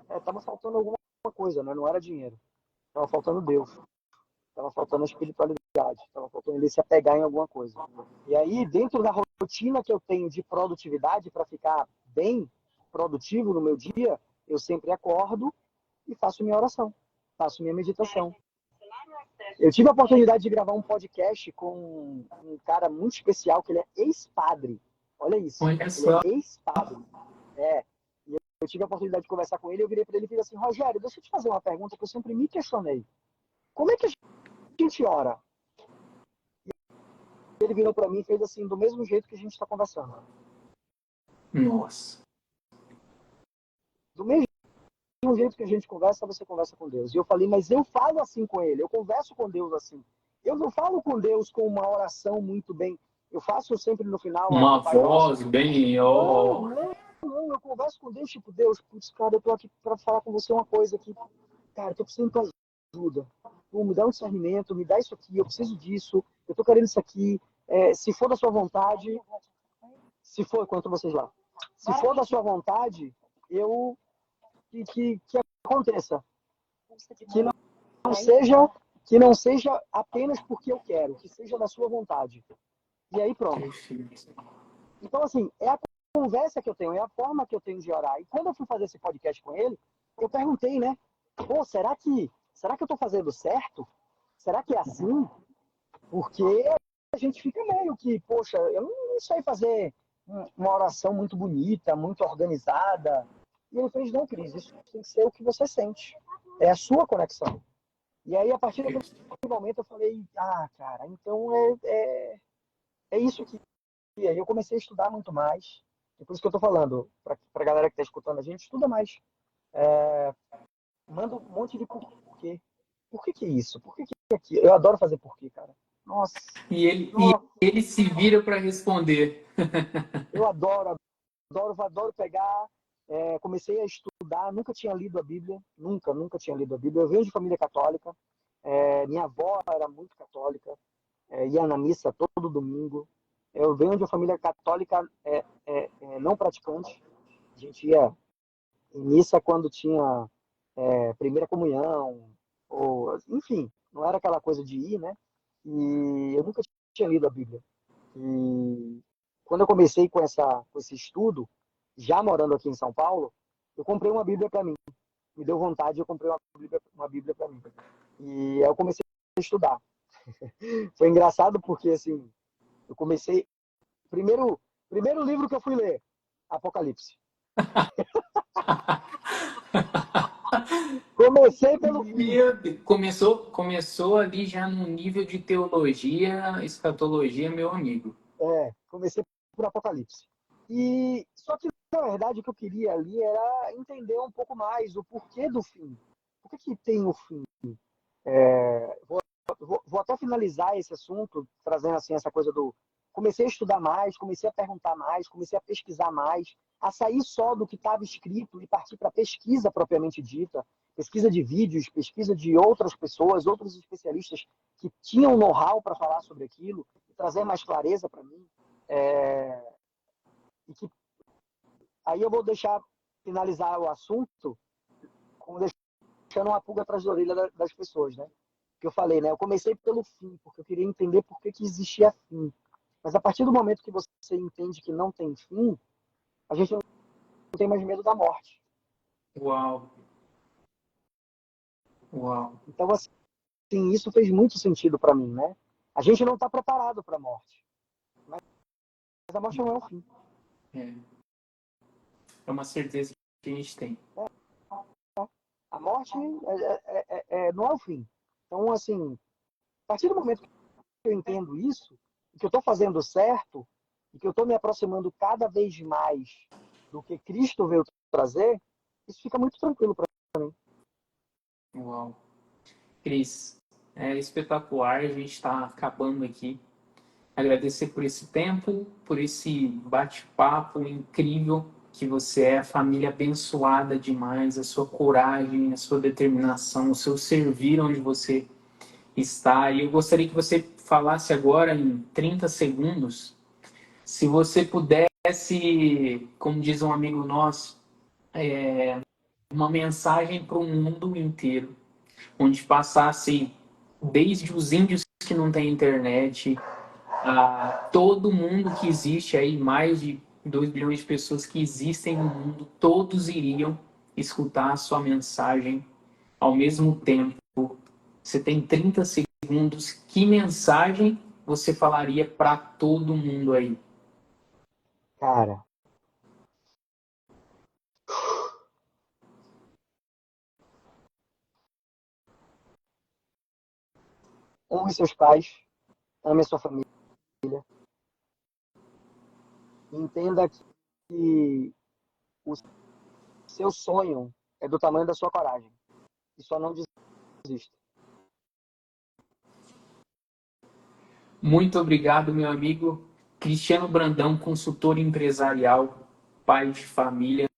S2: Estava faltando alguma coisa, né? Não era dinheiro. Estava faltando Deus. Estava faltando a espiritualidade. Estava faltando ele se apegar em alguma coisa. E aí, dentro da rotina que eu tenho de produtividade, para ficar bem produtivo no meu dia, eu sempre acordo e faço minha oração, faço minha meditação. Eu tive a oportunidade de gravar um podcast com um cara muito especial, que ele é ex-padre. Olha isso.
S1: Olha
S2: Ele
S1: só.
S2: é ex-padre. E eu tive a oportunidade de conversar com ele, eu virei para ele e falei assim, Rogério, deixa eu te fazer uma pergunta que eu sempre me questionei. Como é que a gente ora? E ele virou para mim e fez assim, do mesmo jeito que a gente está conversando.
S1: Nossa.
S2: Do mesmo jeito que a gente conversa, você conversa com Deus. E eu falei, mas eu falo assim com ele, eu converso com Deus assim. Eu não falo com Deus com uma oração muito bem. Eu faço sempre no final
S1: Uma
S2: o Pai Nosso.
S1: voz bem.
S2: Não, eu converso com Deus, tipo, Deus, putz, cara, eu tô aqui para falar com você uma coisa aqui. Cara, eu tô precisando de tua ajuda. Pô, me dá um discernimento, me dá isso aqui, eu preciso disso, eu tô querendo isso aqui. Se for da sua vontade, se for, quanto vocês lá. Se for da sua vontade, eu que aconteça. Que não seja apenas porque eu quero, que seja da sua vontade. E aí pronto. Então, assim, é a conversa que eu tenho, é a forma que eu tenho de orar. E quando eu fui fazer esse podcast com ele, eu perguntei, né? Pô, será que eu tô fazendo certo? Será que é assim? Porque a gente fica meio que, poxa, eu não sei fazer uma oração muito bonita, muito organizada. E ele fez, não, Cris, isso tem que ser o que você sente. É a sua conexão. E aí, a partir daquele momento, eu falei, ah, cara, então é isso que... E aí eu comecei a estudar muito mais. E por isso que eu tô falando, para a galera que está escutando a gente, estuda mais. Manda um monte de porquê. Por que que é isso? Por que que é aquilo? Eu adoro fazer porquê, cara. Nossa,
S1: E
S2: nossa,
S1: ele se vira para responder.
S2: eu adoro pegar. Comecei a estudar, nunca tinha lido a Bíblia, nunca tinha lido a Bíblia. Eu venho de família católica, minha avó era muito católica, ia na missa todo domingo. Eu venho de uma família católica não praticante. A gente ia em missa quando tinha primeira comunhão, ou, enfim, não era aquela coisa de ir, né? E eu nunca tinha lido a Bíblia. E quando eu comecei com esse estudo, já morando aqui em São Paulo, eu comprei uma Bíblia para mim. Me deu vontade, eu comprei uma Bíblia para mim. E aí eu comecei a estudar. Foi engraçado porque, assim, eu comecei... Primeiro livro que eu fui ler, Apocalipse. Comecei pelo fim.
S1: Meu Deus. Começou ali já no nível de teologia, escatologia, meu amigo.
S2: Comecei por Apocalipse. E só que, na verdade, o que eu queria ali era entender um pouco mais o porquê do fim. Por que que tem o fim? Vou até finalizar esse assunto, trazendo assim essa coisa do... Comecei a estudar mais, comecei a perguntar mais, comecei a pesquisar mais, a sair só do que estava escrito e partir para pesquisa propriamente dita, pesquisa de vídeos, pesquisa de outras pessoas, outros especialistas que tinham know-how para falar sobre aquilo, e trazer mais clareza para mim. É, e que aí eu vou deixar finalizar o assunto com deixando uma pulga atrás da orelha das pessoas, né? Que eu falei, né? Eu comecei pelo fim, porque eu queria entender por que que existia fim. Mas a partir do momento que você entende que não tem fim, a gente não tem mais medo da morte.
S1: Uau, uau.
S2: Então, assim, isso fez muito sentido para mim, né? A gente não está preparado para a morte, mas a morte não é o fim.
S1: É, é uma certeza que a gente tem.
S2: A morte não é o fim. Então, assim, a partir do momento que eu entendo isso, que eu estou fazendo certo, e que eu estou me aproximando cada vez mais do que Cristo veio trazer, isso fica muito tranquilo para mim.
S1: Uau. Cris, é espetacular. A gente está acabando aqui. Agradecer por esse tempo, por esse bate-papo incrível que você é, família abençoada demais, a sua coragem, a sua determinação, o seu servir onde você está. E eu gostaria que você falasse agora em 30 segundos, se você pudesse, como diz um amigo nosso, uma mensagem para o mundo inteiro, onde passasse desde os índios que não têm internet, a todo mundo que existe aí, mais de 2 bilhões de pessoas que existem no mundo, todos iriam escutar a sua mensagem ao mesmo tempo. Você tem 30 segundos. Que mensagem você falaria para todo mundo aí?
S2: Cara, honre seus pais, ame a sua família, e entenda que o seu sonho é do tamanho da sua coragem. E só não desista.
S1: Muito obrigado, meu amigo Cristiano Brandão, consultor empresarial, pai de família,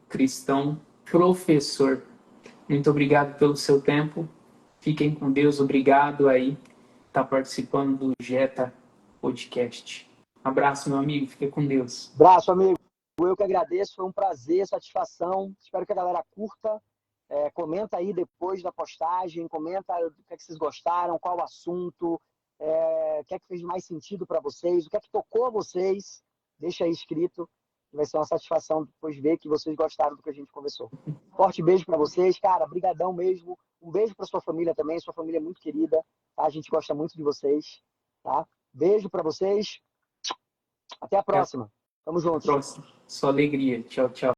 S1: cristão, professor. Muito obrigado pelo seu tempo. Fiquem com Deus. Obrigado aí estar participando do Jetta Podcast. Abraço, meu amigo. Fica com Deus.
S2: Abraço, amigo. Eu que agradeço. Foi um prazer, satisfação. Espero que a galera curta. Comenta aí depois da postagem. Comenta o que é que vocês gostaram, qual o assunto, o que é que fez mais sentido para vocês, o que é que tocou a vocês. Deixa aí escrito. Vai ser uma satisfação depois ver que vocês gostaram do que a gente conversou. Forte beijo para vocês, cara. Brigadão mesmo. Um beijo para sua família também. Sua família é muito querida. Tá? A gente gosta muito de vocês. Tá? Beijo para vocês. Até a próxima. Tamo junto.
S1: Próximo. Só alegria. Tchau, tchau.